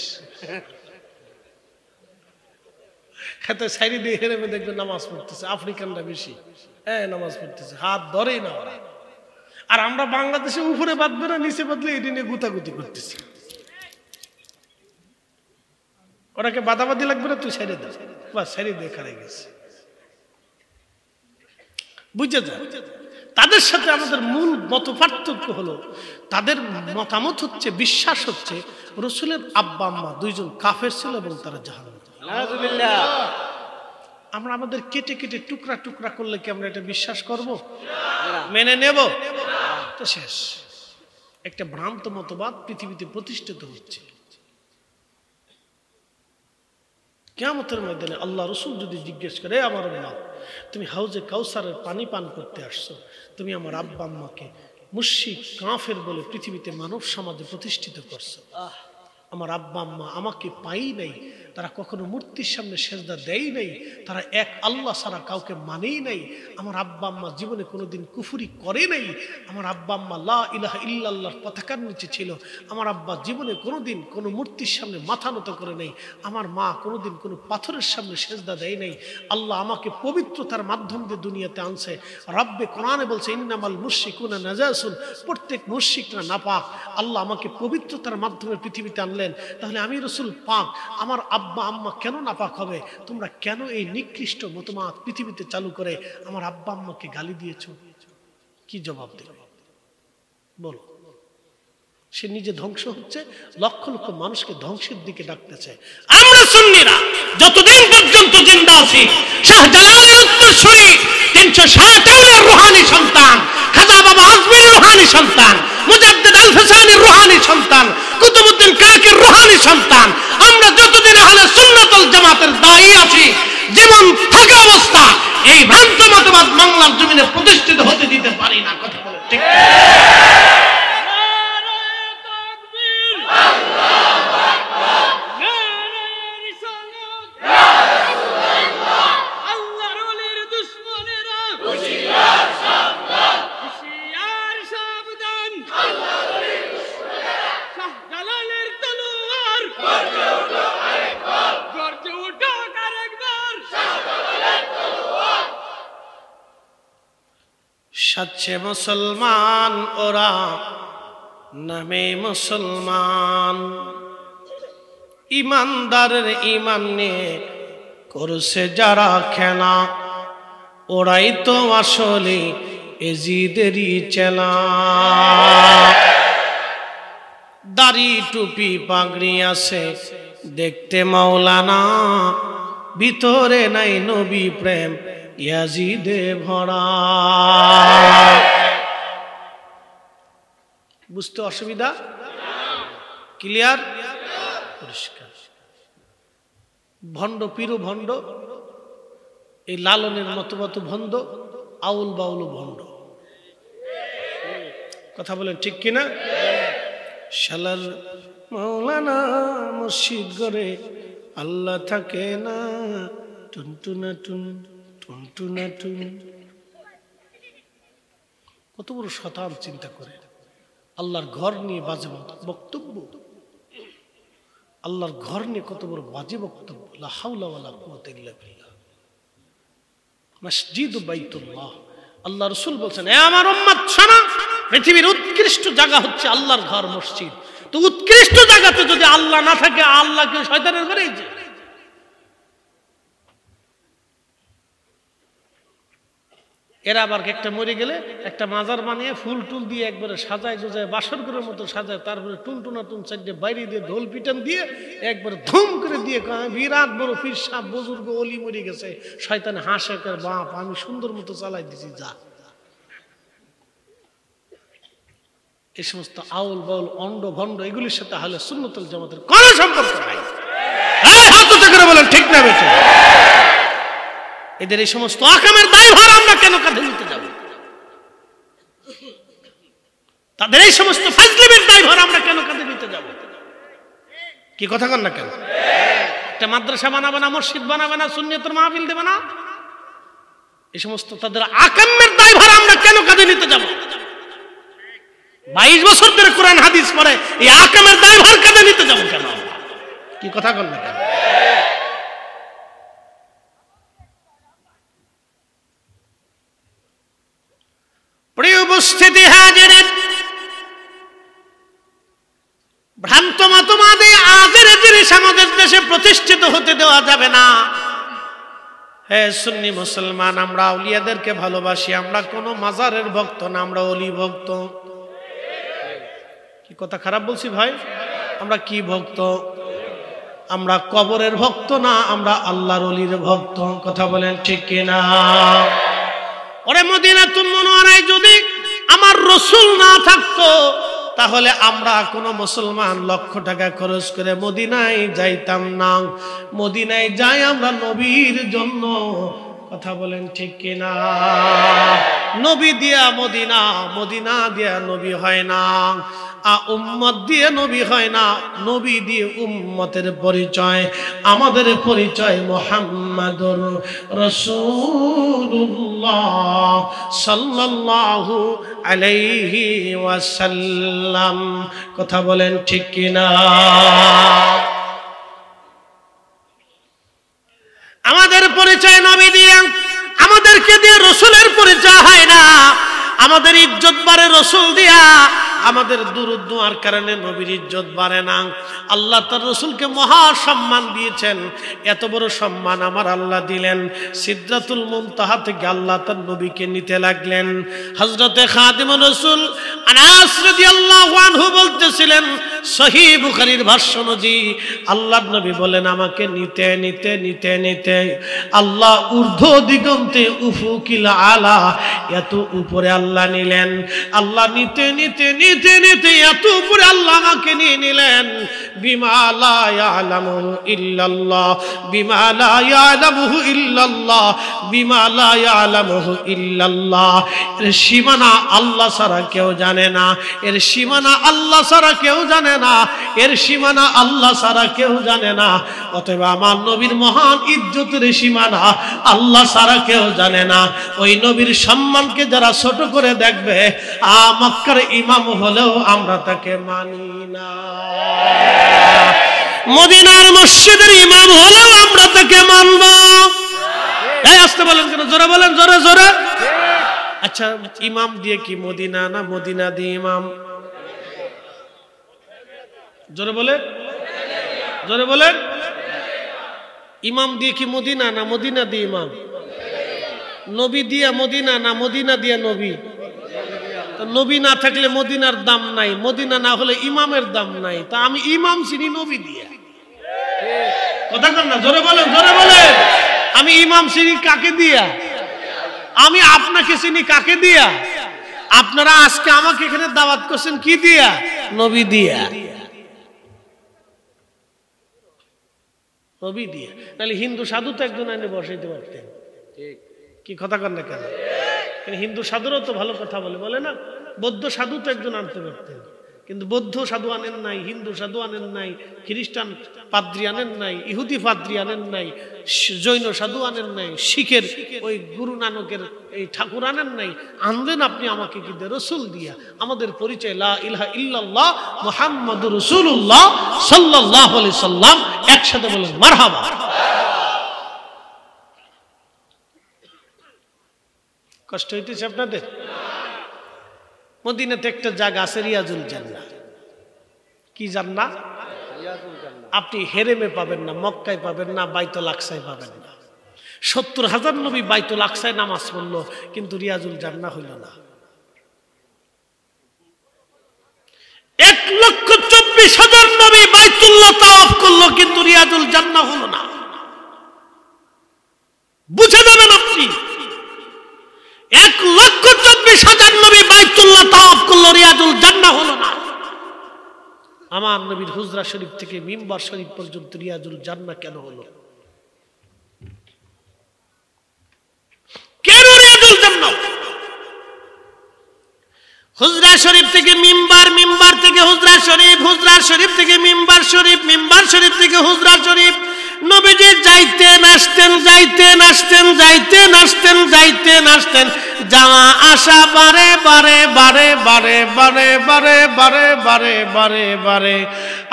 খেতে সাইরি দিয়ে হেরেমে দেখবে নামাজ পড়তেছে, আফ্রিকানরা বেশি নামাজ পড়তেছে, হাত ধরেই না ওরা। আর আমরা বাংলাদেশে উপরে বাঁধবে না নিচে বাঁধলে এটি নিয়ে গুতাগুতি করতেছি। ওটাকে বাদাবাদি লাগবে না, তুই ছেড়ে দে, বা ছেড়ে দিয়ে খারাই গেছে। বুঝে যায় তাদের সাথে আমাদের মূল মত পার্থক্য হলো, তাদের মতামত হচ্ছে, বিশ্বাস হচ্ছে রসুলের আব্বা আম্মা দুইজন কাফের ছিল এবং তারা জাহান্নামী। আমরা আমাদের কেটে কেটে টুকরা টুকরা করলে কি আমরা এটা বিশ্বাস করব, মেনে নেব? তো শেষ। একটা ভ্রান্ত মতবাদ পৃথিবীতে প্রতিষ্ঠিত হচ্ছে। কিয়ামতের ময়দানে আল্লাহ রসুল যদি জিজ্ঞেস করে, আমার আম্মা তুমি হাউজে কাউসারের পানি পান করতে আসছো, তুমি আমার আব্বা আম্মাকে মুশরিক কাফের বলে পৃথিবীতে মানব সমাজে প্রতিষ্ঠিত করছো, আমার আব্বা আম্মা আমাকে পাই নাই, তারা কখনো মূর্তির সামনে সেজদা দেয় নাই, তারা এক আল্লাহ ছাড়া কাউকে মানেই নাই, আমার আব্বা আম্মা জীবনে কোনোদিন কুফরি করে নাই, আমার আব্বা আম্মা লা ইলাহা ইল্লাল্লাহর পতাকার নিচে ছিল, আমার আব্বা জীবনে কোনোদিন কোনো মূর্তির সামনে মাথা নত করে নাই, আমার মা কোনোদিন কোনো পাথরের সামনে সেজদা দেয় নাই, আল্লাহ আমাকে পবিত্রতার মাধ্যম দিয়ে দুনিয়াতে আনছে। রব্বে কোরআনে বলছে ইন্নামাল মুশরিকুনা নাজাসুন, প্রত্যেক মুশরিকরা নাপাক, আল্লাহ আমাকে পবিত্রতার মাধ্যমে পৃথিবীতে আনলেন। তাহলে আমি রসুল পাক, আমার আব্বা আম্মা কেন নাপাক হবে? তোমরা কেন এই নিকৃষ্ট মতবাদ পৃথিবীতে চালু করে আমার আব্বা আম্মাকে গালি দিয়েছো? কি জবাব দেবে বলো? সে নিজে ধ্বংস হচ্ছে, লক্ষ লক্ষ মানুষকে ধ্বংসের দিকে ডাকতেছে। আমরা সুন্নিরা যতদিন পর্যন্ত জিন্দা আছি, শাহজালালের উত্তরসূরি 360 আউলিয়ার রুহানি সন্তান, খাজা বাবা আজমির রুহানি সন্তান, মুজাদ্দিদ আল ফিসানির রুহানি সন্তান, কুতুবউদ্দিন কাকের রুহানি সন্তান, আমরা যতদিন আহলে সুন্নাত ওয়াল জামাতের দায়ী আছি, জীবন থাকা অবস্থা এই ভ্রান্ত মতবাদ বাংলার জমিনে প্রতিষ্ঠিত হতে দিতে পারি না। কথা বলে ঠিক? সাচ্ছে মুসলমান ওরা নামে মুসলমান, ইমানদারের ইমান নিয়ে করছে যারা খেলা, ওরাই তো আসলে এজিদেরই চেলা। দাড়ি টুপি পাগড়ি আছে দেখতে মাওলানা, ভিতরে নাই নবী প্রেম ইয়াজিদে ভরা। বুঝতে অসুবিধা? ক্লিয়ার? পরিষ্কার। ভণ্ড পীরু ভণ্ড, এই লালনের মতবাদ ভণ্ড, আউল বাউল ভণ্ড। কথা বলেন ঠিক কিনা? শালার মাওলানা মসজিদ গড়ে আল্লাহ থাকে না, টুনটুনা টুন টুনটুনা টুন। কত বড় শতান চিন্তা করে আল্লাহর ঘর নিয়ে বাজে বক্তব্য, আল্লাহর ঘর নিয়ে কত বড় বাজে বক্তব্য। লা হাওলা ওয়ালা কুওয়াতা ইল্লা বিল্লাহ। মসজিদ বাইতুল্লাহ, আল্লাহ রাসূল বলেন, এ আমার উম্মত শোনো, পৃথিবীর উৎকৃষ্ট জায়গা হচ্ছে আল্লাহর ঘর মসজিদ। তো উৎকৃষ্ট জায়গাতে যদি আল্লাহ না থাকে, আল্লাহকে শয়তানের ঘরেই যায়। এরা আবার একটা মরে গেলে একটা মাজার বানিয়ে ফুল টুল দিয়ে একবারে সাজায় গোজায় বাসর ঘরের মতো সাজায়, তারপরে টুনটুনা টুন সাইডে বাইরে দিয়ে ঢোল পিটান দিয়ে একবারে ধুম করে দিয়ে বিরাট বড় পীর সাহেব বুজুর্গ অলি মরে গেছে, শয়তানে হাসে করে, বাপ আমি সুন্দর মতো চালাই দিছি, যা। এই সমস্ত আউল বাউল অন্ড ভণ্ড এগুলির সাথে আহলে সুন্নাত ওয়াল জামাতের কোনো সম্পর্ক নাই। হাত উঁচু করে বলেন ঠিক না বেঠিক? এদের এই সমস্ত আকামের দায়ভার আমরা কেন কাঁধে নিতে যাব? তাদের এই সমস্ত ফাজলিমের দায়ভার আমরা কেন কাঁধে নিতে যাব? কি কথা কন না কেন? একটা মাদ্রাসা বানাবে না, মসজিদ বানাবে না, সুন্নিয়তের মাহফিল দেবে না, এই সমস্ত তাদের আকামের দায়ভার আমরা কেন কাঁধে নিতে যাব? 22 বছর ধরে কোরআন হাদিস পড়ে এই আকামের দায়ভার কাঁধে নিতে যাব কেন? কি কথা কন না কেন? প্রিয় উপস্থিতি হাজির, ভ্রান্ত মতবাদে আজের জিনিস আমাদের দেশে প্রতিষ্ঠিত হতে দেওয়া যাবে না। হে সুন্নি মুসলমান, আমরা আউলিয়াদেরকে ভালোবাসি, আমরা কোনো মাজারের ভক্ত না, আমরা অলি ভক্ত। কি কথা খারাপ বলছি ভাই? আমরা কি ভক্ত? আমরা কবরের ভক্ত না, আমরা আল্লাহর অলির ভক্ত। কথা বলেন ঠিক কিনা? ওরে মদিনাতুল মুনাওয়ারায় যদি আমার রাসূল না থাকতো তাহলে আমরা কোনো মুসলমান লক্ষ টাকা খরচ করে মদিনায় যাইতাম না। মদিনায় যাই আমরা নবীর জন্য। কথা বলেন ঠিক কিনা? নবী দিয়া মদিনা, মদিনা দিয়া নবী হয় না, উম্মত দিয়ে নবী হয় না, নবী দিয়ে উম্মতের পরিচয়। আমাদের পরিচয় মুহাম্মাদুর রাসূলুল্লাহ সাল্লাল্লাহু আলাইহি ওয়াসাল্লাম। কথা বলেন ঠিক কিনা? আমাদের পরিচয় নবী দিয়ে, আমাদেরকে দিয়ে রাসূলের পরিচয় হয় না। আমাদের ইজ্জত বাড়ে রাসূল দিয়া, আমাদের দুরূদ দুআর কারণে নবীর ইজ্জত বাড়ে না। আল্লাহ তার রাসূলকে মহা সম্মান দিয়েছেন। এত বড় সম্মান আমার আল্লাহ দিলেন, সিদরাতুল মুনতাহা থেকে আল্লাহ তার নবীকে নিতে লাগলেন। হযরতে খাদিমুর রাসূল আনাস রাদিয়াল্লাহু আনহু বলতেছিলেন, সহিহ বুখারীর ভাষ্য অনুযায়ী আল্লাহর নবী বলেন, আমাকে নিতে নিতে নিতে নিতে আল্লাহ ঊর্ধ্ব দিগন্তে উফুকিল আলা, এত উপরে আল্লাহ নিলেন। আল্লাহ নিতে নিতে নিতে নিতে এত উপরে আল্লাহ আমাকে নিয়ে নিলেন। বিমা লা ইয়ালামু ইল্লাল্লাহ, বিমা লা ইয়ালামু ইল্লাল্লাহ, বিমা লা ইয়ালামু ইল্লাল্লাহ। এর সীমানা আল্লাহ ছাড়া কেউ জানে না, এর সীমানা আল্লাহ ছাড়া কেউ জানে না, এর সীমানা আল্লাহ ছাড়া কেউ জানে না। অতএব আমার নবীর মহান ইজ্জতের সীমানা আল্লাহ ছাড়া কেউ জানে না। ওই নবীর সম্মানকে যারা ছোট করে দেখবে, মক্কার ইমাম হলেও আমরা তাকে মানি না, মদিনার মসজিদের ইমাম হলেও আমরা তাকে মানব। এই আসতে বলেন কেন? জোরে বলেন, জোরে জোরে। আচ্ছা, ইমাম দিয়ে কি মদিনা না মদিনা দিয়ে ইমাম? জোরে বলে, জোরে বলেন। ইমাম দিয়ে কি মদিনা না মদিনা দিয়ে ইমাম? নবী দিয়া মদিনা না মদিনা দিয়া নবী? নবী না থাকলে মদিনার দাম নাই, মদিনা না হলে ইমামের দাম নাই। তা আমি ইমাম চিনি নবী দিয়া। কথা কর না, জোরে বলেন, জোরে বলেন। আমি ইমাম চিনি কাকে দিয়া? আমি আপনাকে চিনি কাকে দিয়া? আপনারা আজকে আমাকে এখানে দাওয়াত করছেন কি দিয়া? নবী দিয়া, নবী দিয়া। নাহলে হিন্দু সাধু তো একজন আইনে বসাইতে পারতেন। কি কথা কর না কেন? হিন্দু সাধুরাও তো ভালো কথা বলে, বলে না? বৌদ্ধ সাধু তো একজন আনতে পারতেন, কিন্তু বৌদ্ধ সাধু আনেন নাই, হিন্দু সাধু আনেন নাই, খ্রিস্টান পাদ্রী আনেন নাই, ইহুদি পাদ্রী আনেন নাই, জৈন সাধু আনেন নাই, শিখের ওই গুরু নানকের এই ঠাকুর আনেন নাই। আনলেন আপনি আমাকে কি দিয়ে? রাসূল দিয়া। আমাদের পরিচয় লা ইলাহা ইল্লাল্লাহ মুহাম্মাদুর রাসূলুল্লাহ সাল্লাল্লাহু আলাইহি সাল্লাম। একসাথে বলেন মারহাবা। কষ্ট হইতেছে আপনাদের? মদিনাতে একটা জায়গা আছে রিয়াজুল জান্নাহ। কি জান্নাহ? আপনি হেরেমে পাবেন না, মক্কায় পাবেন না, বাইতুল আকসায় পাবেন না। 70,000 নবী বাইতুল আকসায় নামাজ পড়লো, কিন্তু রিয়াজুল জান্নাহ হইল না। 1,24,000 নবী বাইতুল্লাহ তাওয়াফ করলো, কিন্তু রিয়াজুল জান্নাহ হলো না। বুঝে নেবেন আপনি, 1,24,000 নবী বাইতুল্লাহ তাওয়াফ করলো, রিয়াজুল জান্নাহ হলো না। আমার নবীর হুজরা শরীফ থেকে মিম্বার শরীফ পর্যন্ত রিয়াজুল জান্নাহ কেন হলো? কেন রিয়াজুল জান্নাহ? হুজরা শরীফ থেকে মিম্বার, মিম্বার থেকে হুজরা শরীফ, হুজরা শরীফ থেকে মিম্বার শরীফ, মিম্বার শরীফ থেকে হুজরা শরীফ। নবীজি যাইতেন আসতেন, যাইতেন আসতেন, যাইতেন আসতেন, যাইতেন আসতেন, যাওয়া আসা বারে বারে বারে বারে বারে বারে বারে বারে বারে বারে।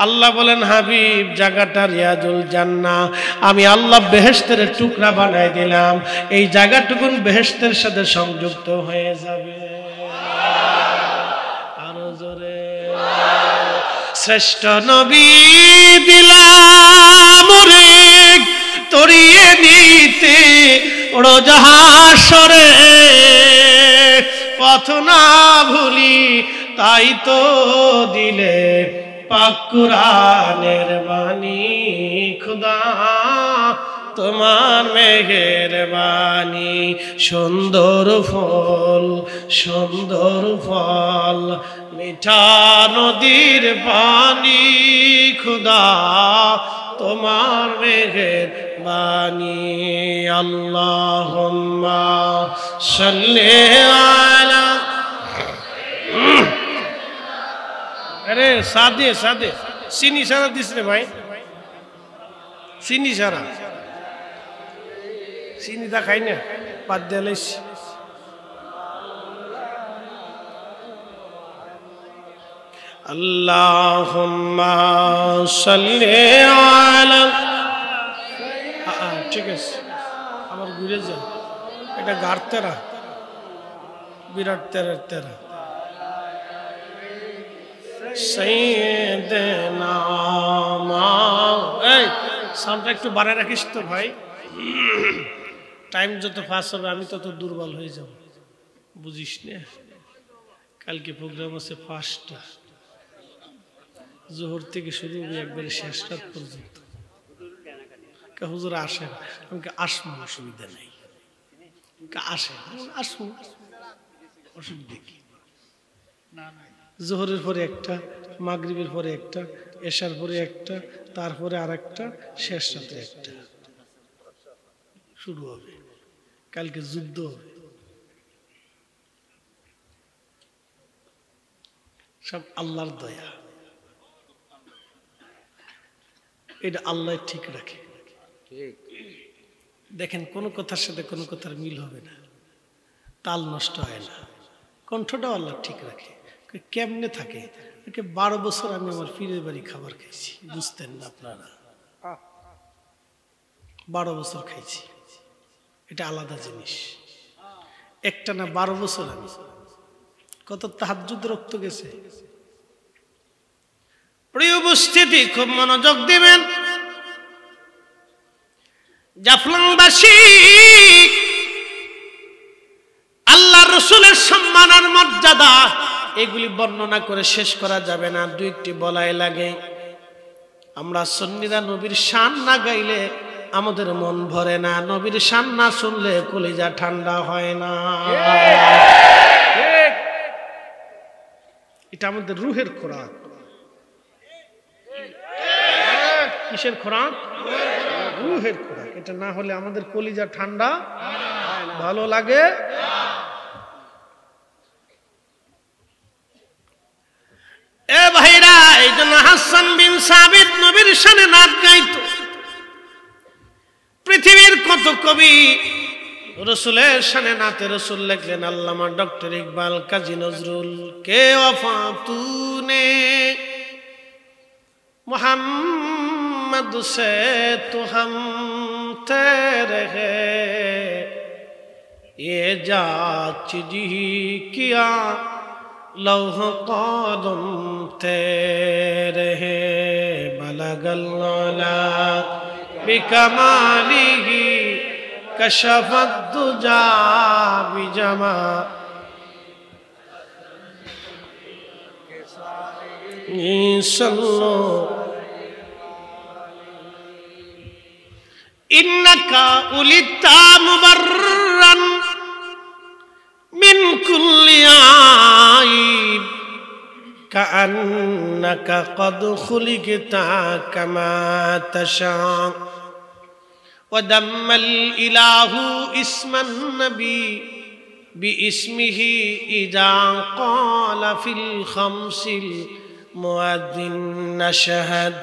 আল্লাহ বলেন, হাবিব জায়গাটা রিয়াজুল জান্নাহ, আমি আল্লাহ বেহেশতের টুকরা বানাই দিলাম, এই জায়গাটুকুন বেহেশতের সাথে সংযুক্ত হয়ে যাবে। আরো জোরে। শ্রেষ্ঠ নবী দিলাম রে তরিয়ে নিতে রোজাহাসরে, পথ না ভুলি তাই তো দিলে পাক কুরআনের বাণী। খুদা তোমার মেহেরবানি, সুন্দর ফল সুন্দর ফল, মিঠা নদীর পানি, খুদা তোমার মেহেরবানি। আল্লাহুম্মা সাল্লি আলা। আরে সাদে সাদে চিনি সারা দিস রে ভাই, চিনি সারা, চিনি তা খাই না, বাদ দিলাইস। আল্লাহুম্মা সাল্লি আলা। ঠিক আছে, আমার ঘুরে যা, এটা গার তেরা, বিরাট তেরার তেরা। সাইয়্যিদানা এই সাউন্ডটা একটু বাড়ায় রাখিস তো ভাই, টাইম যত ফাস্ট হবে আমি তত দুর্বল হয়ে যাব, বুঝিস না? কালকে প্রোগ্রাম আছে ফাস্টটা, জোহর থেকে শুরু হবে একবারে শেষ রাত পর্যন্ত। হুজুর আসেন, আমাকে আসবো, অসুবিধা নেই, আসেন আসবো, অসুবিধা কি? জোহরের পরে একটা, মাগরিবের পরে একটা, এশার পরে একটা, তারপরে আর একটা, শেষ রাতে একটা শুরু হবে। কালকে যুদ্ধ হবে, সব আল্লাহর দয়া, এটা আল্লাহ ঠিক রাখে। দেখেন, কোনো কথার সাথে কোনো কথার মিল হবে না, তাল নষ্ট হয় না, কণ্ঠটাও আল্লাহ ঠিক রাখে। কেমনে থাকে? 12 বছর আমি আমার পীরের বাড়ি খাবার খাইছি, বুঝতেন না আপনারা? 12 বছর খাইছি, এটা আলাদা জিনিস। একটা না 12 বছর আমি কত তাহাজ্জুদ রক্ত গেছে। প্রিয় উপস্থিতি, খুব মনোযোগ দিবেন। জাফলংবাসী, আল্লাহ রসুলের সম্মান আর মর্যাদা এগুলি বর্ণনা করে শেষ করা যাবে না, 2টি বলাই লাগে। আমরা সুন্নিরা নবীর শান না গাইলে আমাদের মন ভরে না, নবীর শান না শুনলে কলিজা ঠান্ডা হয় না। এটা আমাদের রুহের খোরাক। কিসের খোরাক? রুহের খোরাক। এটা না হলে আমাদের কলিজা ঠান্ডা ভালো লাগে। এ ভাইরা, এই জন্য হাসান বিন সাবিত নবীর শানে নাত গাইতো। পৃথিবীর কত কবি রসুলের শানে নাতে রসুল লিখলেন। আল্লামা ডক্টর ইকবাল, কাজী নজরুল, কে ওয়াফা তূনে মোহাম্মদ সে তো হাম তেরে हैं, ये जाच जी किया लौह कदम तेरे हैं, बलगल अला बिकमालिही कशफत दुजा बिजमा सल्लो इन्नका उलिता मुबर्रन मिन कुल्ली आइब कअन्नका क़द खुलिक़ता कमा तशा वदम्मल इलाहु इस्मन नबी باسمه إذا قال في الخمس المؤذن نشهد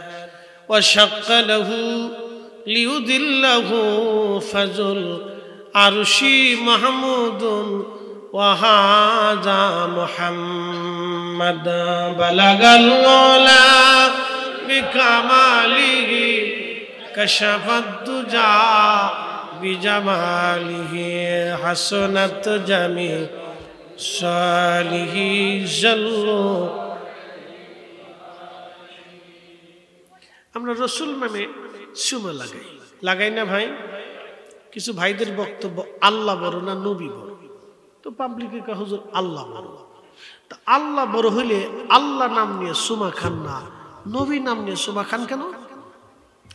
وشق له ليدله فذو العرش محمود وهذا محمد بلغ العلا بكماله كشف الدجى بجماله حسنت جميع صالح جلوا আমরা রসুল নামে সুমা লাগাই না ভাই? কিছু ভাইদের বক্তব্য আল্লাহ বড় না নবী বড়, তো পাবলিকে কা হুজুর আল্লাহ বড়। তা আল্লাহ বড় হইলে আল্লাহ নাম নিয়ে সুমা খান না, নবী নাম নিয়ে সুমা খান কেন?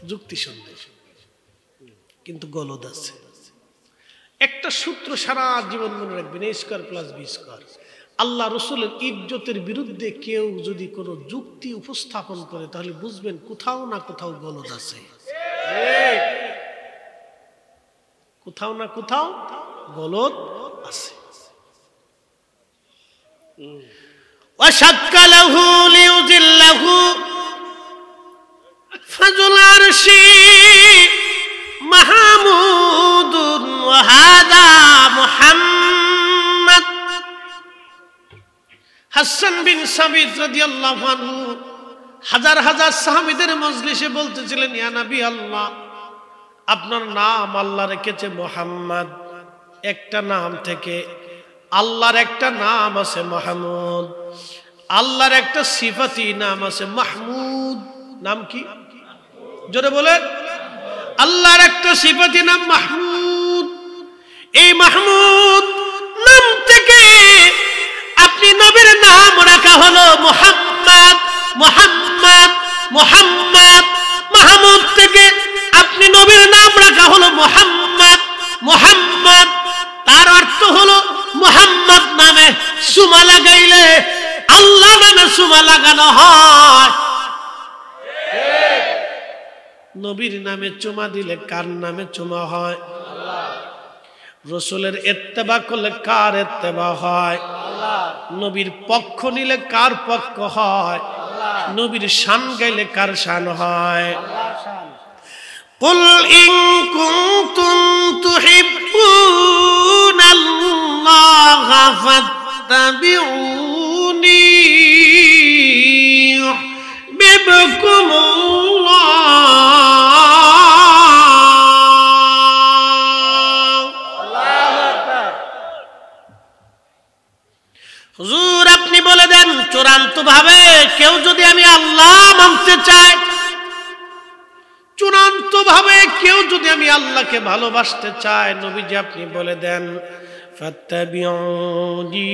যুক্তি সন্দেহ, কিন্তু গলদ আছে। একটা সূত্র সারা জীবন মনে রাখবেন, a square plus B square. আল্লাহ রসুলের ইজ্জতের বিরুদ্ধে কেউ যদি কোনো যুক্তি উপস্থাপন করে তাহলে বুঝবেন কোথাও না কোথাও গলদ আছে, কোথাও না কোথাও গলদ আছে। ওয়াশাক্কালাহু লিউযিল্লাহু ফাযুল আরশি মাহমুদুন ওয়া হাদা মুহাম্মদ। হাসান বিন সাবিত রাদিয়াল্লাহু আনহু হাজার হাজার সাহাবীদের মজলিসে বলতেছিলেন, ইয়া নবী আল্লাহ, আপনার নাম আল্লাহ রেখেছে মুহাম্মদ, একটা নাম থেকে। আল্লাহর একটা নাম আছে মাহমুদ, আল্লাহর একটা সিফাতি নাম আছে মাহমুদ। নাম কি? জোরে বলেন। আল্লাহর একটা সিফাতি নাম মাহমুদ। এই মাহমুদ নাম থেকে আপনি নবীর নাম রাখা হলো মুহাম্মদ। মুহাম্মদ মুহাম্মদ মাহমুদ থেকে আপনি নবীর নাম রাখা হলো মুহাম্মদ। মুহাম্মদ তার অর্থ হলো মুহাম্মদ নামে সুমা লাগাইলে আল্লাহ নামে সুমা লাগানো হয়। নবীর নামে চুমা দিলে কার নামে চুমা হয়? রসুলের ইত্তেবা করলে কার ইত্তেবা হয়? নবীর পক্ষ নিলে কার পক্ষ হয়? নবীর শান গাইলে কার শান হয়? قل إن كنتم تحبون الله فاتبعوني يحببكم الله। হুজুর আপনি বলে দেন, চূড়ান্ত ভাবে কেউ যদি আমি আল্লাহ মানতে চাই, চূড়ান্ত ভাবে কেউ যদি আমি আল্লাহকে ভালোবাসতে চাই, নবীজি আপনি বলে দেন ফাত্তাবিউনি,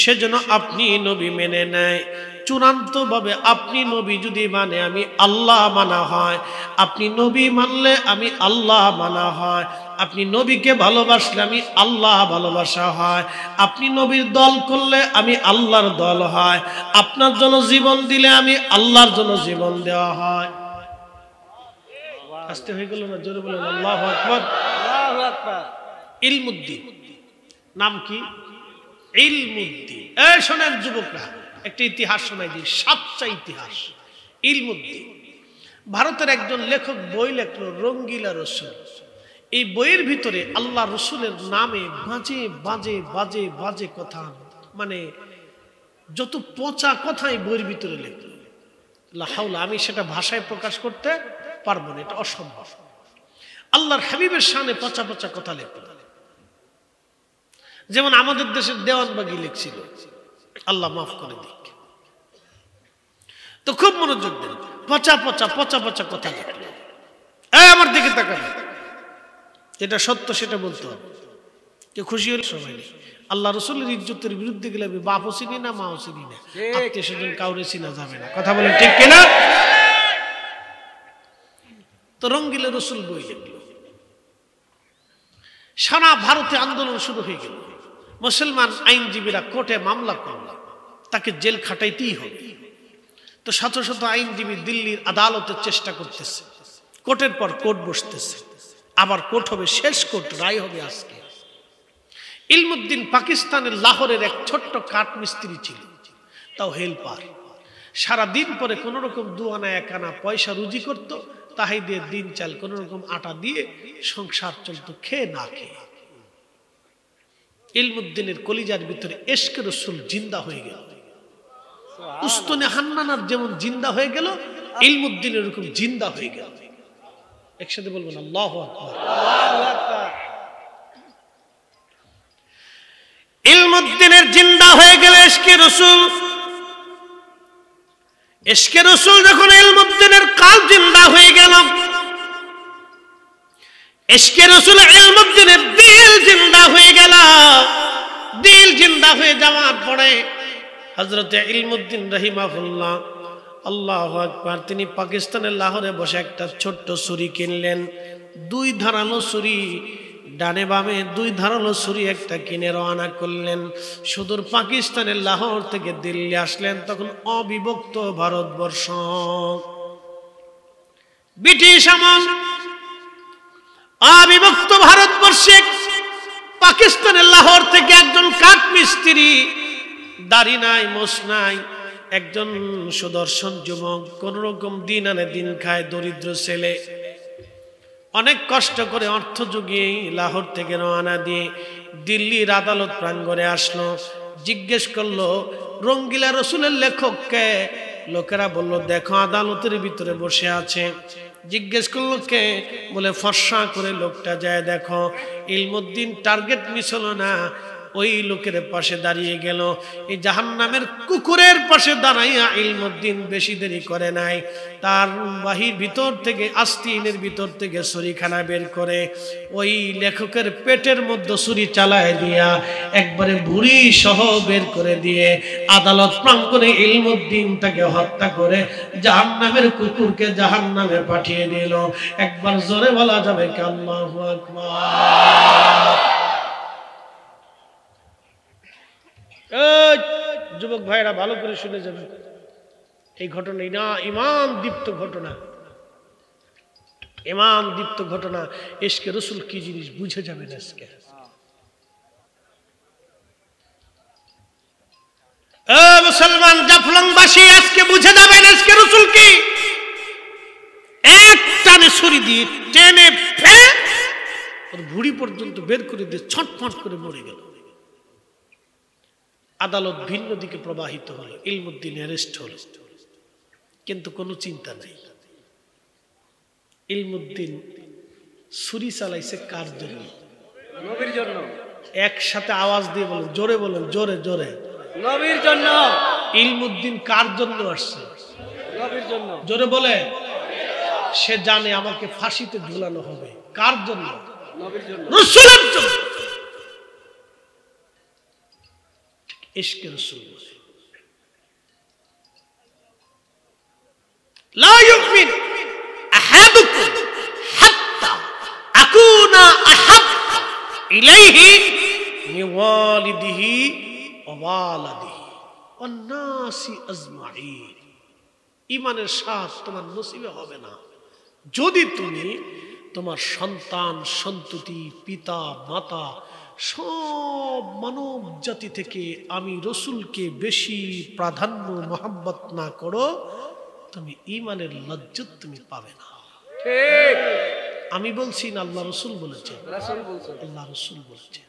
সেজন্য আপনি নবী মেনে নেয়। চূড়ান্ত ভাবে আপনি নবী যদি মানে আমি আল্লাহ মানা হয়, আপনি নবী মানলে আমি আল্লাহ মানা হয়, আপনি নবীকে ভালোবাসলে আমি আল্লাহ ভালোবাসা হয়, আপনি নবীর দল করলে আমি আল্লাহর দল হয়, আপনার জন্য জীবন দিলে আমি আল্লাহর জন্য জীবন দেওয়া হয়। আসতে হয়ে গেল না? জোরে বলেন আল্লাহু আকবার। আল্লাহু আকবার। ইলমুদ্দিন নাম কি? ইলমুদ্দিন। এই শোনেন যুবকরা, একটা ইতিহাস শোনাই দিই, সাচ্চা ইতিহাস। ইলমুদ্দিন ভারতের একজন লেখক বই লেখলো, রঙ্গিলা রসুল। এই বইয়ের ভিতরে আল্লাহ রসুলের নামে বাজে বাজে বাজে বাজে কথা, মানে যত পচা কথা এই বইয়ের ভিতরে লেখলো। লা হাওলা, আমি সেটা ভাষায় প্রকাশ করতে পারবো না, এটা অসম্ভব। আল্লাহর হাবিবের শানে পচা পচা কথা লেখল। যেমন আমাদের দেশের দেওয়ানবাগি লিখছিল, আল্লাহ মাফ করে দিক। তো খুব মনোযোগ দেন, পচা পচা পচা পচা কথা লিখল। আমার দিকে তাকাবে, যেটা সত্য সেটা বলতে হবে। কেউ খুশি হলে সবাই নেই। আল্লাহ রসুলের ইজ্জতের বিরুদ্ধে গেলে আমি বাপও চিনি না, মাও চিনি না, আত্মীয় স্বজন কাউরে চিনা যাবে না। কথা বলেন ঠিক কিনা? তো রঙ্গিলা রসুল বই লিখল। সারা ভারতে আন্দোলন শুরু হয়ে গেল। মুসলমান আইনজীবীরা কোর্টে মামলা করল, তাকে জেল খাটাইতেই হবে। তো শত শত আইনজীবী দিল্লির আদালতের চেষ্টা করতেছে, কোর্টের পর কোর্ট বসতেছে, আবার কোর্ট হবে, শেষ কোর্ট, রায় হবে আজকে। ইলমুদ্দিন পাকিস্তানের লাহোরের এক ছোট্ট কাঠ মিস্ত্রি ছিল, তাও হেল্পার। সারাদিন পরে কোন রকম 2 আনা 1 আনা পয়সা রুজি করত, তাহাই দিয়ে দিন চাল কোন রকম আটা দিয়ে সংসার চলত, খেয়ে না খেয়ে। ইলমুদ্দিনের কলিজার ভিতরে ইশকে রাসূল জিন্দা হয়ে গেল। উস্তনে হান্নানার যেমন জিন্দা হয়ে গেল, ইলমুদ্দিন এরকম জিন্দা হয়ে গেল। একসাথে বলবেন আল্লাহু আকবার। ইলমুদ্দিনের জিন্দা হয়ে গেল ইশকে রাসূল। ইশকে রাসূল যখন ইলমুদ্দিনের কাল জিন্দা হয়ে গেল, ইশকে রাসূল ইলমুদ্দিনের দিল জিন্দা হয়ে গেল। দিল জিন্দা হয়ে যাওয়ার পরে হযরতে ইলমুদ্দিন রাহিমাহুল্লাহ, আল্লাহু আকবার, তিনি পাকিস্তানের লাহোরে বসে একটা ছোট্ট ছুরি কিনলেন। 2 ধারালো ছুরি, ডানে বামে 2 ধারালো ছুরি একটা কিনে রওনা করলেন। সুদূর পাকিস্তানের লাহোর থেকে দিল্লি আসলেন। তখন অবিভক্ত ভারতবর্ষ, ব্রিটিশ আমল, অবিভক্ত ভারতবর্ষে পাকিস্তানের লাহোর থেকে একজন কাঠ মিস্ত্রি, দাড়ি নাই মোছ নাই, একজন সুদর্শন যুবক, কোন রকম দিন আনে দিন খায়, দরিদ্র ছেলে, অনেক কষ্ট করে অর্থ জুগিয়ে লাহোর থেকে রওনা দিয়ে দিল্লির আদালত প্রাঙ্গণে আসলো। জিজ্ঞেস করলো রঙ্গিলা রসুলের লেখককে। লোকেরা বলল দেখো আদালতের ভিতরে বসে আছে। জিজ্ঞেস করলো কে? বলে ফর্সা করে লোকটা যায় দেখো। ইলমুদ্দিন টার্গেট মিস হলো না, ওই লোকের পাশে দাঁড়িয়ে গেল। এই জাহান্নামের কুকুরের পাশে দাঁড়াইয়া ইলমুদ্দিন বেশি দেরি করে নাই, তার বাহির ভিতর থেকে, আস্তিনের ভিতর থেকে ছুরিখানা বের করে ওই লেখকের পেটের মধ্যে ছুরি চালায় দিয়া একবারে ভুঁড়ি সহ বের করে দিয়ে আদালত প্রাঙ্গণে ইলমুদ্দিন তাকে হত্যা করে জাহান্নামের কুকুরকে জাহান্নামে পাঠিয়ে দিল। একবার জোরে বলা যাবে কি আল্লাহু আকবার। যুবক ভাইরা ভালো করে শুনে যাবেন, এই ঘটনা না ইমান দীপ্ত ঘটনা, ইমান দীপ্ত ঘটনা। ইশকে রাসূল কি জিনিস বুঝে যাবেন আজকে। মুসলমান জাফলংবাসী আজকে বুঝে যাবেন ইশকে রাসূল কি। এক টানে ছুরি দিয়ে টেনে ফেলে ওর ভুঁড়ি পর্যন্ত বের করে দিয়ে ছটফট করে মরে গেল। আদালত ভিন্ন দিকে প্রবাহিত হলো, ইলমুদ্দিন অ্যারেস্ট হল, কিন্তু কোনো চিন্তা নেই। ইলমুদ্দিন ছুরি চালাইছে কার জন্য? নবীর জন্য। একসাথে আওয়াজ দিয়ে বলেন, জোরে বলেন, জোরে জোরে, নবীর জন্য। ইলমুদ্দিন কার জন্য আসছে? নবীর জন্য। জোরে বলে। সে জানে আমাকে ফাঁসিতে ঝুলানো হবে। কার জন্য? নবীর জন্য, রাসূলের জন্য। ইশকে রাসূল বলে লা ইউমিন আহাদুকুম হাত্তা আকুনা আহাব ইলাইহি মিন ওয়ালিদিহি ওয়া ওয়ালাদিহি ওয়ান নাসি আজমাইন। ঈমানের স্বাদ তোমার নসিবে হবে না যদি তুমি তোমার সন্তান সন্ততি, পিতা মাতা, সব মানব জাতি থেকে আমি রসুলকে বেশি প্রাধান্য মহব্বত না করো, তুমি ঈমানের লজ্জত তুমি পাবে না। ঠিক। আমি বলছি না, আল্লাহ রসুল বলেছে। রাসূল বলেছেন। আল্লাহ রসুল বলেছে।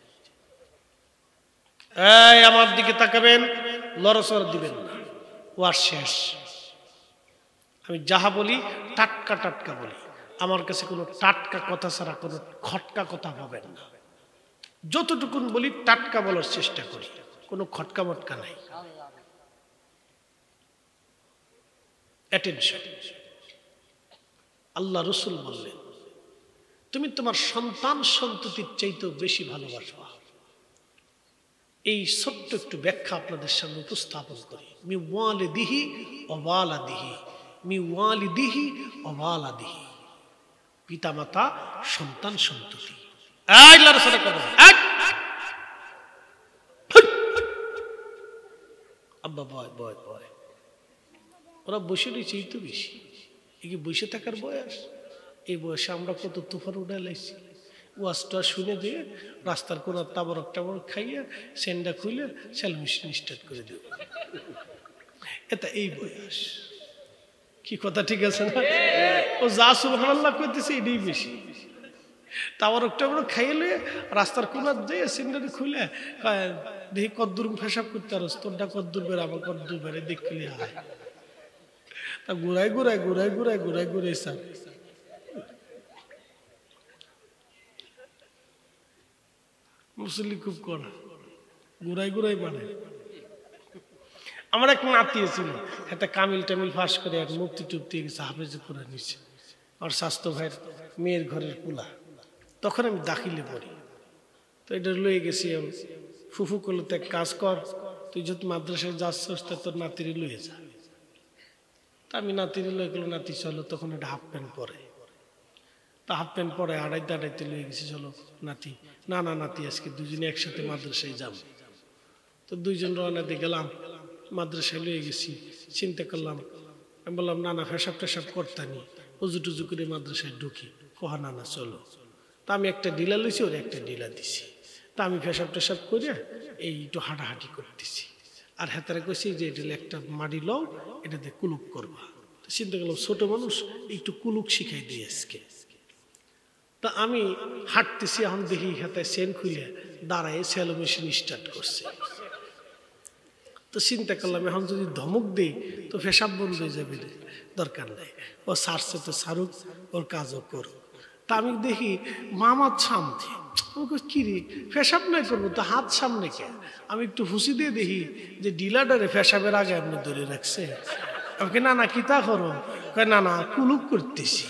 এই আমার দিকে তাকাবেন, লড়সড় দিবেন না, ওয়ার শেষ। আমি যাহা বলি টাটকা টাটকা বলি, আমার কাছে কোনো টাটকা কথা ছাড়া কোনো খটকা কথা পাবেন না। যতটুকুন বলি টাটকা বলার চেষ্টা করি, কোনো খটকা মটকা নাই। অ্যাটেনশন। আল্লাহ রসুল বললেন তুমি তোমার সন্তান সন্ততির চাইতেও বেশি ভালোবাসবা। এই ছোট্ট একটু ব্যাখ্যা আপনাদের সামনে উপস্থাপন করি। মি ওয়ালিদিহি ওয়া ওয়ালাদিহি, মি ওয়ালিদিহি ওয়া ওয়ালাদিহি, পিতামাতা সন্তান সন্ততি। আল্লাহর সাথে কথা আব্বা বয় বয় বয়, ওরা বসে রয়েছে, এই তো বেশি। এই কি বসে থাকার বয়স? এই বয়সে আমরা কত তুফান উঠে লাইছি। ওয়াজটা শুনে দিয়ে রাস্তার কোনো তাবরক টাবরক খাইয়ে সেন্ডা খুলে সেল মেশিন স্টার্ট করে দেব। এটা এই বয়স। কি কথা ঠিক আছে না? ও যা সুবহানাল্লাহ কইতেছে এটাই বেশি। তাবরক টাবরক খাইয়ে লয়ে রাস্তার কোনার দিয়ে সেন্ডারে খুলে দেখি কদ্দুর পেশাব করতে আর তোরটা কদ্দুর বেড়ে আমার কদ্দুর বেড়ে দেখলে হয়। তা ঘুরাই ঘুরাই ঘুরাই ঘুরাই ঘুরাই ঘুরাই স্যার মুসল্লি খুব কড়া, ঘুরাই ঘুরাই মানে। আমার এক নাতি ছিল, একটা কামিল টামিল ফাঁস করে এক মুক্তি টুক্তি গেছে, হাফেজে করে নিচ্ছে। আর স্বাস্থ্য ভাইয়ের মেয়ের ঘরের পোলা, তখন আমি দাখিলে পড়ি। তো এটা লয়ে গেছি, ফুফু করলো তো এক কাজ কর, তুই যদি মাদ্রাসায় যাচ্ছিস তা তোর নাতিরি লয়ে যা। তা আমি নাতিরি লয়ে গেলো, নাতি চলো, তখন একটা হাফ প্যান্ট পরে। তা হাফ প্যান্ট পরে আড়াইতে আড়াইতে লয়ে গেছি, চলো নাতি। না না নাতি, আজকে দুজনে একসাথে মাদ্রাসায় যাব। তো দুইজন রওনা দিয়ে গেলাম, মাদ্রাসায় লয়ে গেছি। চিন্তা করলাম, আমি বললাম না না ফেসাব টেসাব করতানি, উজু টুজু করে মাদ্রাসায় ঢুকি। কহা না না চলো। তা আমি একটা ডিলা লইছি, ওর একটা ডিলা দিছি। তা আমি ফেসাব টেসাব করে এই একটু হাঁটাহাঁটি করতেছি। আর হেতারে কইছি যে এটা একটা মাটি লও, এটাতে কুলুক করবা। চিন্তা করলাম ছোট মানুষ, একটু কুলুক শিখাই দিই আজকে। তা আমি হাঁটতেছি, এখন দেখি হাতে চেন খুলে দাঁড়ায় সেলো মেশিন স্টার্ট করছে। তো চিন্তা করলাম এখন যদি ধমক দেই তো পেশাব বন্ধ হয়ে যাবে, দরকার নাই, ও সারছে তো সারুক, ওর কাজও করুক। তা আমি দেখি মামার সামনে, কি রে পেশাব নাই করবো তো হাত সামনে কে? আমি একটু হুঁসি দিয়ে দেখি যে ডিলাডারে পেশাবের আগে আপনি ধরে রাখছে। আমাকে না না কিতা করো, না না কুলুক করতেছি।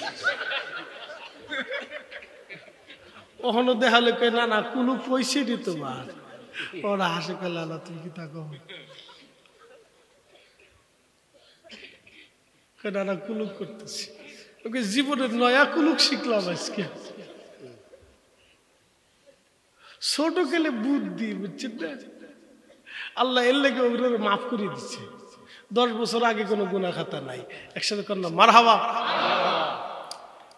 ওখানে দেখালে কই না না কুলুক পয়সা দিত তোমার। ওরা হাসে পেলা না, তুমি কিতা কম না না কুলুক করতেছি। ওকে জীবনের নয়া কুলুক শিখলাম আজকে। ছোট গেলে বুদ্ধি, বুঝছেন না? আল্লাহ এর লেগে ওগুলো মাফ করে দিচ্ছে। 10 বছর আগে কোনো গুনাহ খাতা নাই, একসাথে কর না মারহাবা,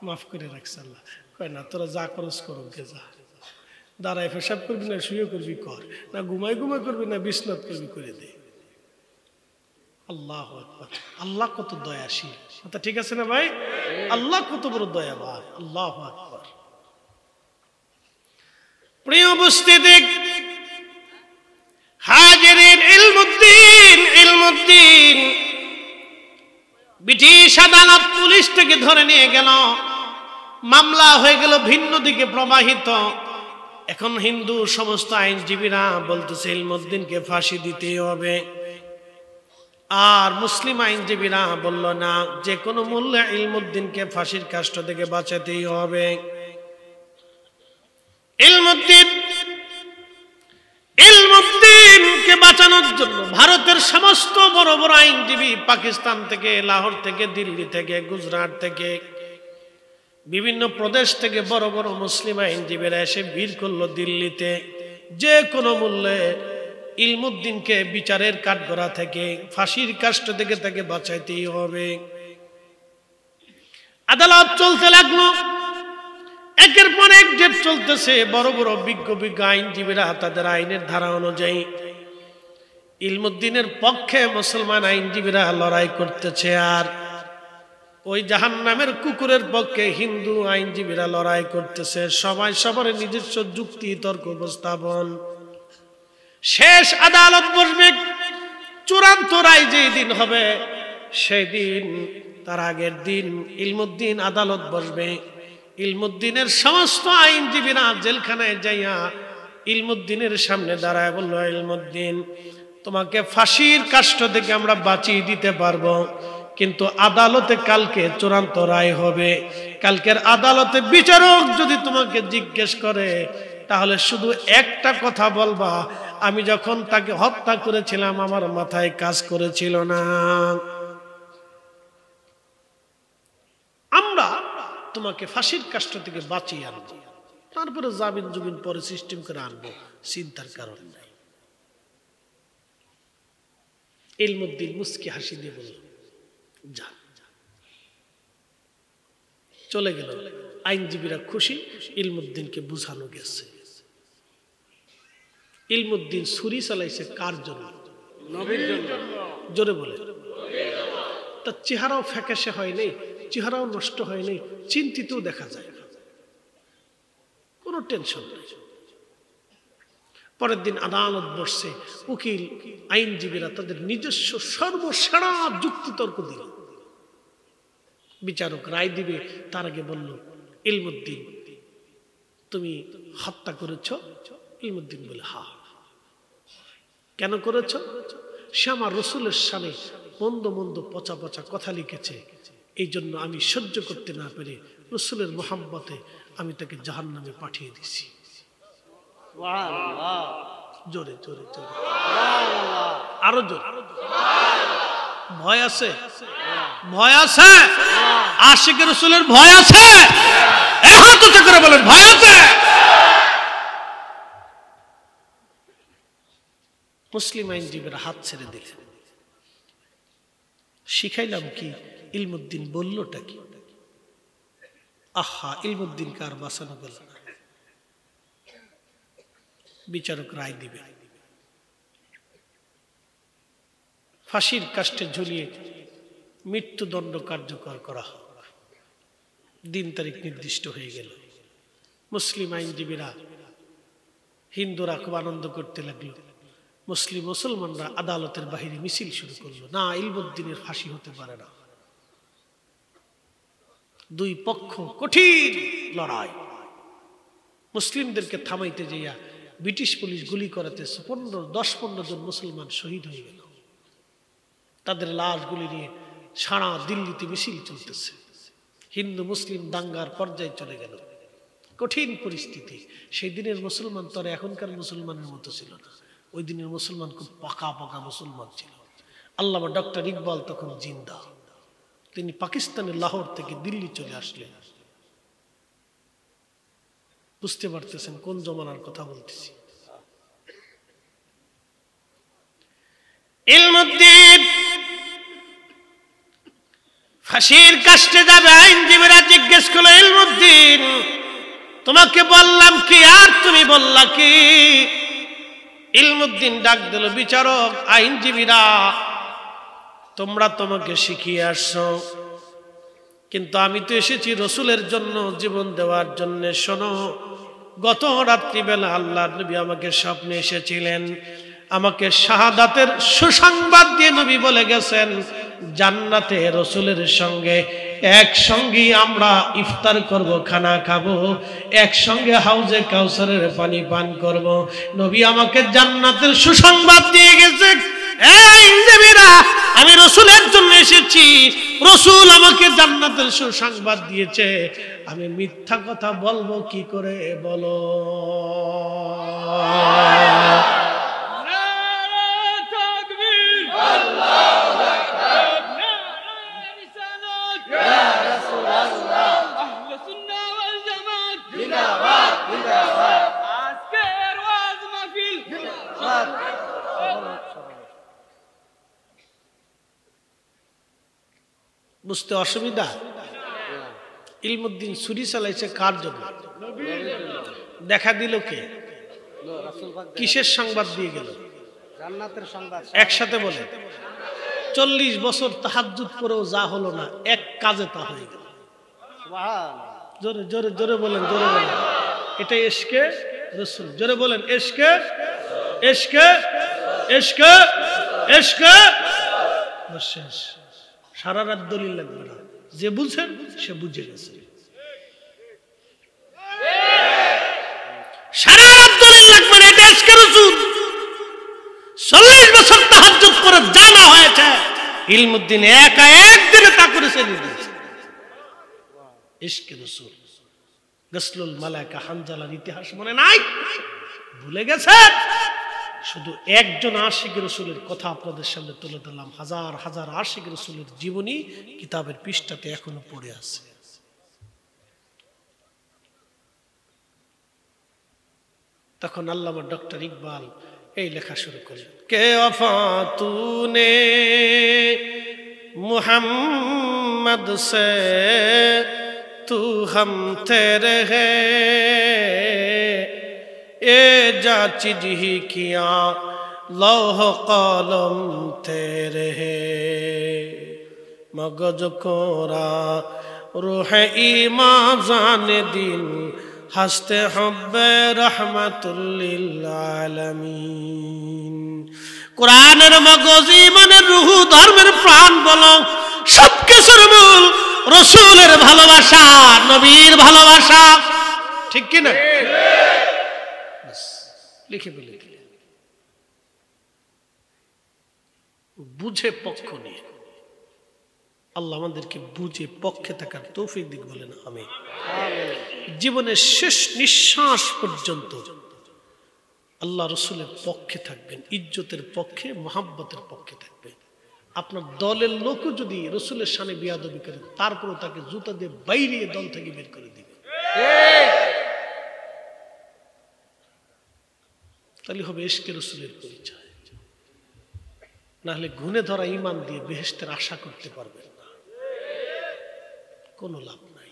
মাফ করে রাখছে আল্লাহ। কয় না তোরা যা করস করো, গে যা, দাঁড়ায় পেশাব করবি না শুয়ে করবি কর, না ঘুমাই ঘুমাই করবি না বিছনাত করবি করে দে। আল্লাহু আকবার। আল্লাহ কত দয়াশীল, কথা ঠিক আছে না ভাই? আল্লাহ কত বড় দয়া ভাই, আল্লাহু আকবার। প্রিয় উপস্থিতি, হাজিরিন, ইলমুদ্দিন ব্রিটিশ আদালত পুলিশ থেকে ধরে নিয়ে গেল, মামলা হয়ে গেল ভিন্ন দিকে প্রবাহিত। এখন হিন্দু সমস্ত আইনজীবীরা বলতেছে ইলমুদ্দিনকে ফাঁসি দিতেই হবে। আর মুসলিম আইনজীবীরা বলল না, যে কোনো মূল্যে ইলমুদ্দিনকে ফাঁসির কাষ্ঠ থেকে বাঁচাতেই হবে। ইলমুদ্দিনকে বাঁচানোর জন্য ভারতের সমস্ত বড় বড় আইনজীবী, পাকিস্তান থেকে, লাহোর থেকে, দিল্লি থেকে, গুজরাট থেকে, বিভিন্ন প্রদেশ থেকে বড় বড় মুসলিম আইনজীবীরা এসে ভিড় করলো দিল্লিতে। যে কোনো মূল্যে ইলমুদ্দিনকে বিচারের কাঠগড়া থেকে, ফাঁসির কাষ্ঠ থেকে তাকে বাঁচাইতেই হবে। আদালত চলতে লাগলো, একের পর এক ডেট চলতেছে। বড় বড় বিজ্ঞ বিজ্ঞ আইনজীবীরা তাদের আইনের ধারা অনুযায়ী ইলমুদ্দিনের পক্ষে মুসলমান আইনজীবীরা লড়াই করতেছে, আর ওই জাহান্নামের কুকুরের পক্ষে হিন্দু আইনজীবীরা লড়াই করতেছে। সবাই সবার নিজস্ব যুক্তি তর্ক উপস্থাপন। শেষ আদালত বসবে, চূড়ান্ত রায় যেই দিন হবে সেই দিন, তার আগের দিন ইলমুদ্দিন আদালত বসবে। ইলমুদ্দিনের সমস্ত আইনজীবীরা জেলখানায় যাইয়া ইলমুদ্দিনের সামনে দাঁড়ায় বলল, ইলমুদ্দিন তোমাকে ফাঁসির কাষ্ঠ থেকে আমরা বাঁচিয়ে দিতে পারবো, কিন্তু আদালতে কালকে চূড়ান্ত রায় হবে। কালকের আদালতে বিচারক যদি তোমাকে জিজ্ঞেস করে তাহলে শুধু একটা কথা বলবা, আমি যখন তাকে হত্যা করেছিলাম আমার মাথায় কাজ করেছিল না। আমরা তোমাকে ফাঁসির কাষ্ঠ থেকে বাঁচিয়ে আনবো, তারপরে জামিন জুমিন পরে সিস্টেম করে আনবো, চিন্তার কারণ নাই। ইলমুদ্দিন মুস্কি হাসি দিয়ে বলল, যা। চলে গেল। আইনজীবীরা খুশি, ইলমুদ্দিনকে বুঝানো গেছে। ইলমুদ্দিন ছুরি চালাইছে কার জন্য? নবীর জন্য। জোরে বলে। তার চেহারাও ফ্যাকাশে হয় নাই, চেহারাও নষ্ট হয় নাই, চিন্তিতও দেখা যায় না, কোনো টেনশন নেই। পরের দিন আদালত বসছে, উকিল আইনজীবীরা তাদের নিজস্ব সর্বসেরা যুক্তিতর্ক দিল। বিচারক রায় দিবে তার আগে বলল, ইলমুদ্দিন তুমি হত্যা করেছ? ইলমুদ্দিন বলে হ্যাঁ। কেন করেছ? সে আমার রসুলের সামনে মন্দ মন্দ পচা পচা কথা লিখেছে, এই জন্য আমি সহ্য করতে না পেরে রসুলের মোহাম্মতে আমি তাকে জাহান্নামে পাঠিয়ে দিছি। জোরে জোরে জোরে, আরো জোরে। ভয় আছে? ভয় আছে? আশিকে রসুলের ভয় আছে? হাত উঁচু করে বলেন ভয় আছে। মুসলিম আইনজীবীরা হাত ছেড়ে দিলেন। শিখাইলাম কি? ইলমুদ্দিন বললটা কি? আহা, ইলমুদ্দিনকে আর বাঁচানো গেল না। বিচারক রায় দিবে, ফাঁসির কাষ্ঠে ঝুলিয়ে মৃত্যুদণ্ড কার্যকর করা হোক। দিন তারিখ নির্দিষ্ট হয়ে গেল। মুসলিম আইনজীবীরা, হিন্দুরা খুব আনন্দ করতে লাগলো। মুসলমানরা আদালতের বাহিরে মিছিল শুরু করলো, না ইলমুদ্দিনের ফাঁসি হতে পারে না। দুই পক্ষ কঠিন লড়াই। মুসলিমদেরকে থামাইতে যাইয়া ব্রিটিশ পুলিশ গুলি করাতেছে। 10-15 জন মুসলমান শহীদ হয়ে গেল। তাদের লাশগুলি নিয়ে সারা দিল্লিতে মিছিল চলতেছে। হিন্দু মুসলিম দাঙ্গার পর্যায়ে চলে গেল। কঠিন পরিস্থিতি। সেই দিনের মুসলমান তো আর এখনকার মুসলমানের মতো ছিল না। ওই দিনের মুসলমান খুব পাকা পাকা মুসলমান ছিল। আল্লামা ডক্টর ইকবাল তখন জিন্দা। তিনি পাকিস্তানের লাহোর থেকে দিল্লি চলে আসলেন। বুঝতে পারতেছেন কোন জমানার কথা বলতেছি। ইলমুদ্দিন ফাঁসির কাষ্ঠে যাবে। আইনজীবীরা জিজ্ঞেস করলো, ইলমুদ্দিন তোমাকে বললাম কি আর তুমি বললা কি? ইলমুদ্দিন ডাক দিল, বিচারক আইনজীবীরা তোমরা তোমাকে শিখিয়ে আসছো, কিন্তু আমি তো এসেছি রসুলের জন্য, জীবন দেওয়ার জন্য। শোনো, গত রাত্রিবেলা আল্লাহর নবী আমাকে স্বপ্নে এসেছিলেন, আমাকে শাহাদাতের সুসংবাদ দিয়ে নবী বলে গেছেন, জান্নাতে রসুলের সঙ্গে একসঙ্গে আমরা ইফতার করব, খানা খাবো, একসঙ্গে হাউজে কাউসারের পানি পান করব। নবী আমাকে জান্নাতের সুসংবাদ দিয়ে গেছে। আমি রসুলের জন্য এসেছি, রসুল আমাকে জান্নাতের সুসংবাদ দিয়েছে, আমি মিথ্যা কথা বলবো কি করে বলো? বুঝতে অসুবিধা? ইলমুদ্দিন ছুরি চালাইছে কার জন্য? দেখা দিল কে? কিসের সংবাদ দিয়ে গেল? জান্নাতের সংবাদ। একসাথে বলে 40 বছর তাহাজ্জুদ করেও যা হলো না, এক কাজে তা হয়ে গেল। জোরে জোরে জোরে বলেন, জোরে বলেন। এটা ইশকে রাসূল। জোরে বলেন, ইশকে ইশকে ইশকে ইশকে। শেষ। সারা রাত দলিল লাগবে না, যে বুঝছেন সে বুঝে গেছে। সারা রাত দলিল লাগবে না, এটা ইশকে রাসূল। 40 বছর তাহাজ্জুদ করে জানা হয়েছে, ইলমুদ্দিন একা একদিনে তা করেছে। ইশকে রাসূল। গসলুল মালায়েকা হানজালার ইতিহাস মনে নাই? ভুলে গেছেন? শুধু একজন আশিক রাসূলের কথা আপনাদের সামনে তুলে ধরলাম। হাজার হাজার আশিক রাসূলের জীবনী কিতাবের পৃষ্ঠাতে এখনো পড়ে আছে। তখন আল্লামা ডক্টর ইকবাল এই লেখা শুরু করলেন, কে ওফা তুনে মুহাম্মদ সে তু हम तेरे हैं ए जा चीज ही किया लौह कलम तेरे हैं मगज कोरा रूह ईमान जान दिन हस्ते हब्बे रहमतुल लिल आलमीन कुरानेर मगज ईमानेर रूह धर्मेर प्राण बोलो सबकिछुर मूल रसूलेर भालोबासा नबीर भालोबासा ठीक कि ना लिखे बोले बुझे पक्ष निये আল্লাহ আমাদেরকে বুঝে পক্ষে থাকার তৌফিক দিক বলেন আমিন জীবনের শেষ নিঃশ্বাস পর্যন্ত আল্লাহ রাসূলের পক্ষে থাকবেন ইজ্জতের পক্ষে মহব্বতের পক্ষে থাকবেন আপনার দলের লোকও যদি রাসূলের শানে বিয়াদবি করে তারপরও তাকে জুতা দিয়ে বাইরে দল থেকে বের করে দিবে তাহলে হবে ইশকে রাসূলের পরিচয় না হলে গুণে ধরা ঈমান দিয়ে বেহেশতের আশা করতে পারবেন না কোনো লাভ নাই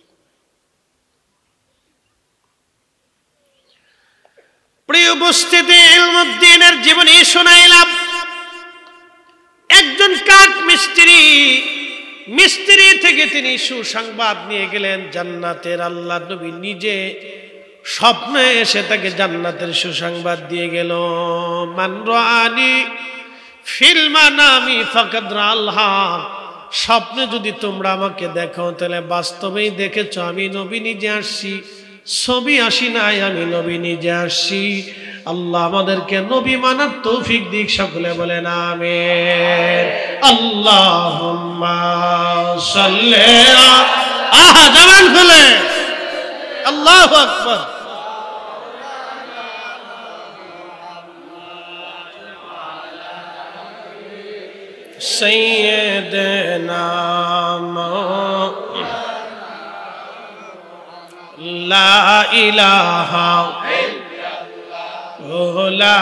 প্রিয় উপস্থিতি ইলমুদ্দিনের জীবনী শোনাইলাম একজন কাঠ মিস্ত্রি থেকে তিনি সুসংবাদ নিয়ে গেলেন জান্নাতের আল্লাহ নবী নিজে স্বপ্নে এসে তাকে জান্নাতের সুসংবাদ দিয়ে গেল মান রাআনি ফিল মানামি ফাকাদ রাআলহা স্বপ্নে যদি তোমরা আমাকে দেখো তাহলে বাস্তবেই দেখেছো আমি নবী নিজে আসছি ছবি আসি নাই আমি নবী নিজে আসছি আল্লাহ আমাদেরকে নবী মানার তৌফিক দিক সকলে বলেন আমিন আল্লাহুম্মা সাল্লি আহা জবান খুলে আল্লাহু আকবার سيدنا لا إله لا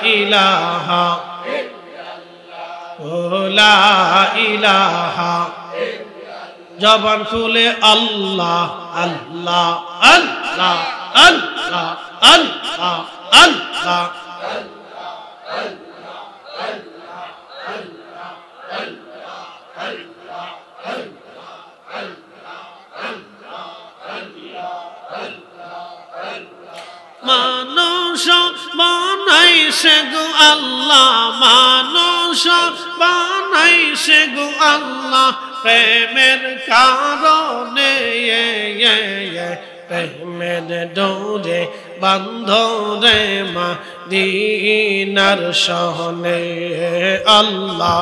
إله لا إله জবান খুলে আল্লাহ আল্লাহ আল্লাহ আল্লাহ আল্লাহ আল্লাহ মানুষ বানাইছে গো আল্লাহ মানুষ বানাইছে গো আল্লাহ প্রেমের কারণে প্রেমের ডোরে বান্ধরে মদিনার শহরে আল্লাহ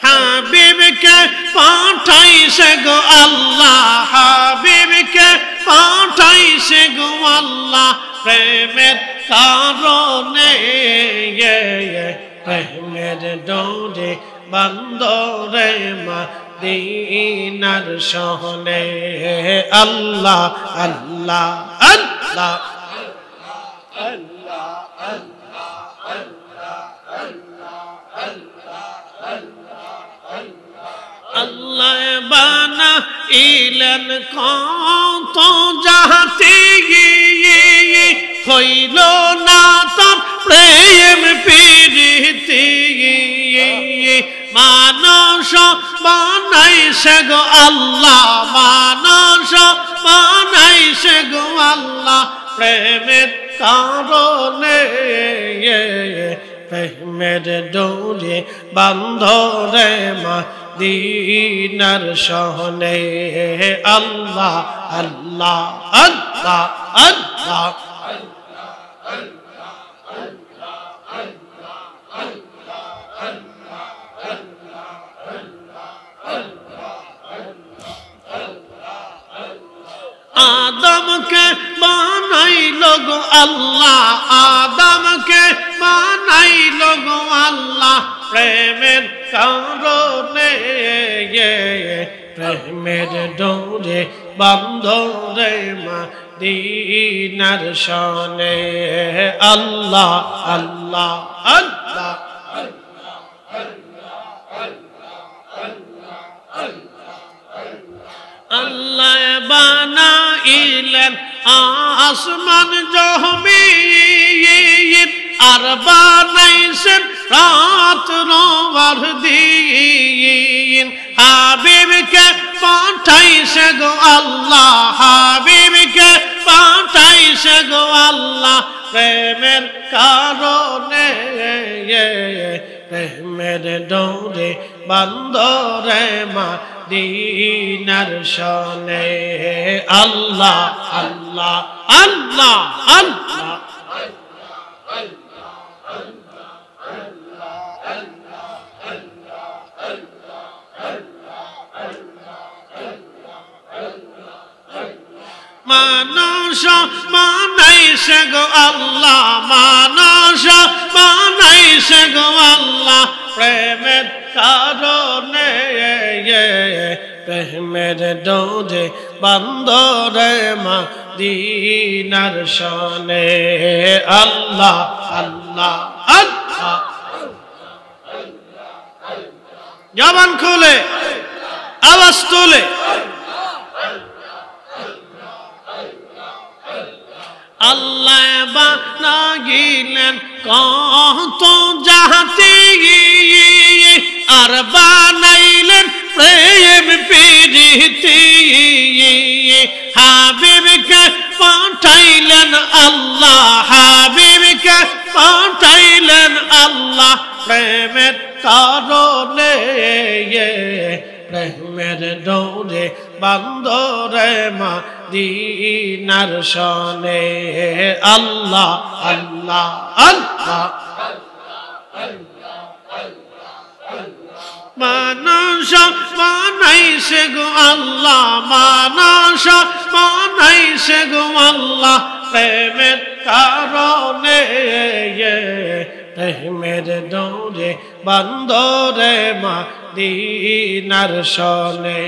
হাবিবকে পাঠাইছে গো আল্লাহ হাবিবকে পাঠাইছে গো আল্লাহ প্রেমের কারণে প্রেমের ডোরে বান্ধরে মদিনার শহরে আল্লাহ আল্লাহ আল্লাহ আল্লাহ বানাইলেন কত জাতি হইল না তার প্রেম প্রীতি মানুষ বানাইছে গো আল্লাহ মানুষ বানাইছে গো আল্লাহ প্রেমের কারণে প্রেমের ডোরে বান্ধরে মদিনার শহরে আল্লাহ আল্লাহ আল্লাহ আল্লাহ আদমকে বানাইলো গো আল্লাহ আদমকে বানাইলো গো আল্লাহ প্রেমের কারণে প্রেমের ডোরে বান্ধরে মদিনার শহরে আল্লাহ আল্লাহ আল্লাহ আসমান জমিন আর বানাইছেন রাত আর দিন হাবিবকে পাঠাইছে গো আল্লাহ হাবিবকে পাঠাইছে গো আল্লাহ প্রেমের কারণে প্রেমের ডোরে বান্দরে মদিনার শনে আল্লাহ আল্লাহ আল্লাহ আল্লাহ মানুষ বানাইছে গো আল্লাহ মানুষ বানাইছে গো আল্লাহ প্রেমের কারণে প্রেমের ডোরে বান্দরে মদিনার শনে আল্লাহ আল্লাহ আল্লাহ জবান খুলে আওয়াজ তুলে আল্লাহ বানাইলেন কত জাতি আর বানাইলেন প্রেম প্রীতি হাবিবকে পাঠাইলেন আল্লাহ হাবিবকে পাঠাইলেন আল্লাহ প্রেমের কারণে প্রেমের ডোরে বান্দরে মদিনার শনে আল্লাহ আল্লাহ আল্লাহ মানুষ বানাইছে গো আল্লাহ মানুষ বানাইছে গো আল্লাহ প্রেমের কারণে প্রেমের ডোরে বান্দরে মদিনার শনে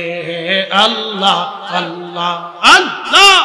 আল্লাহ আল্লাহ আল্লাহ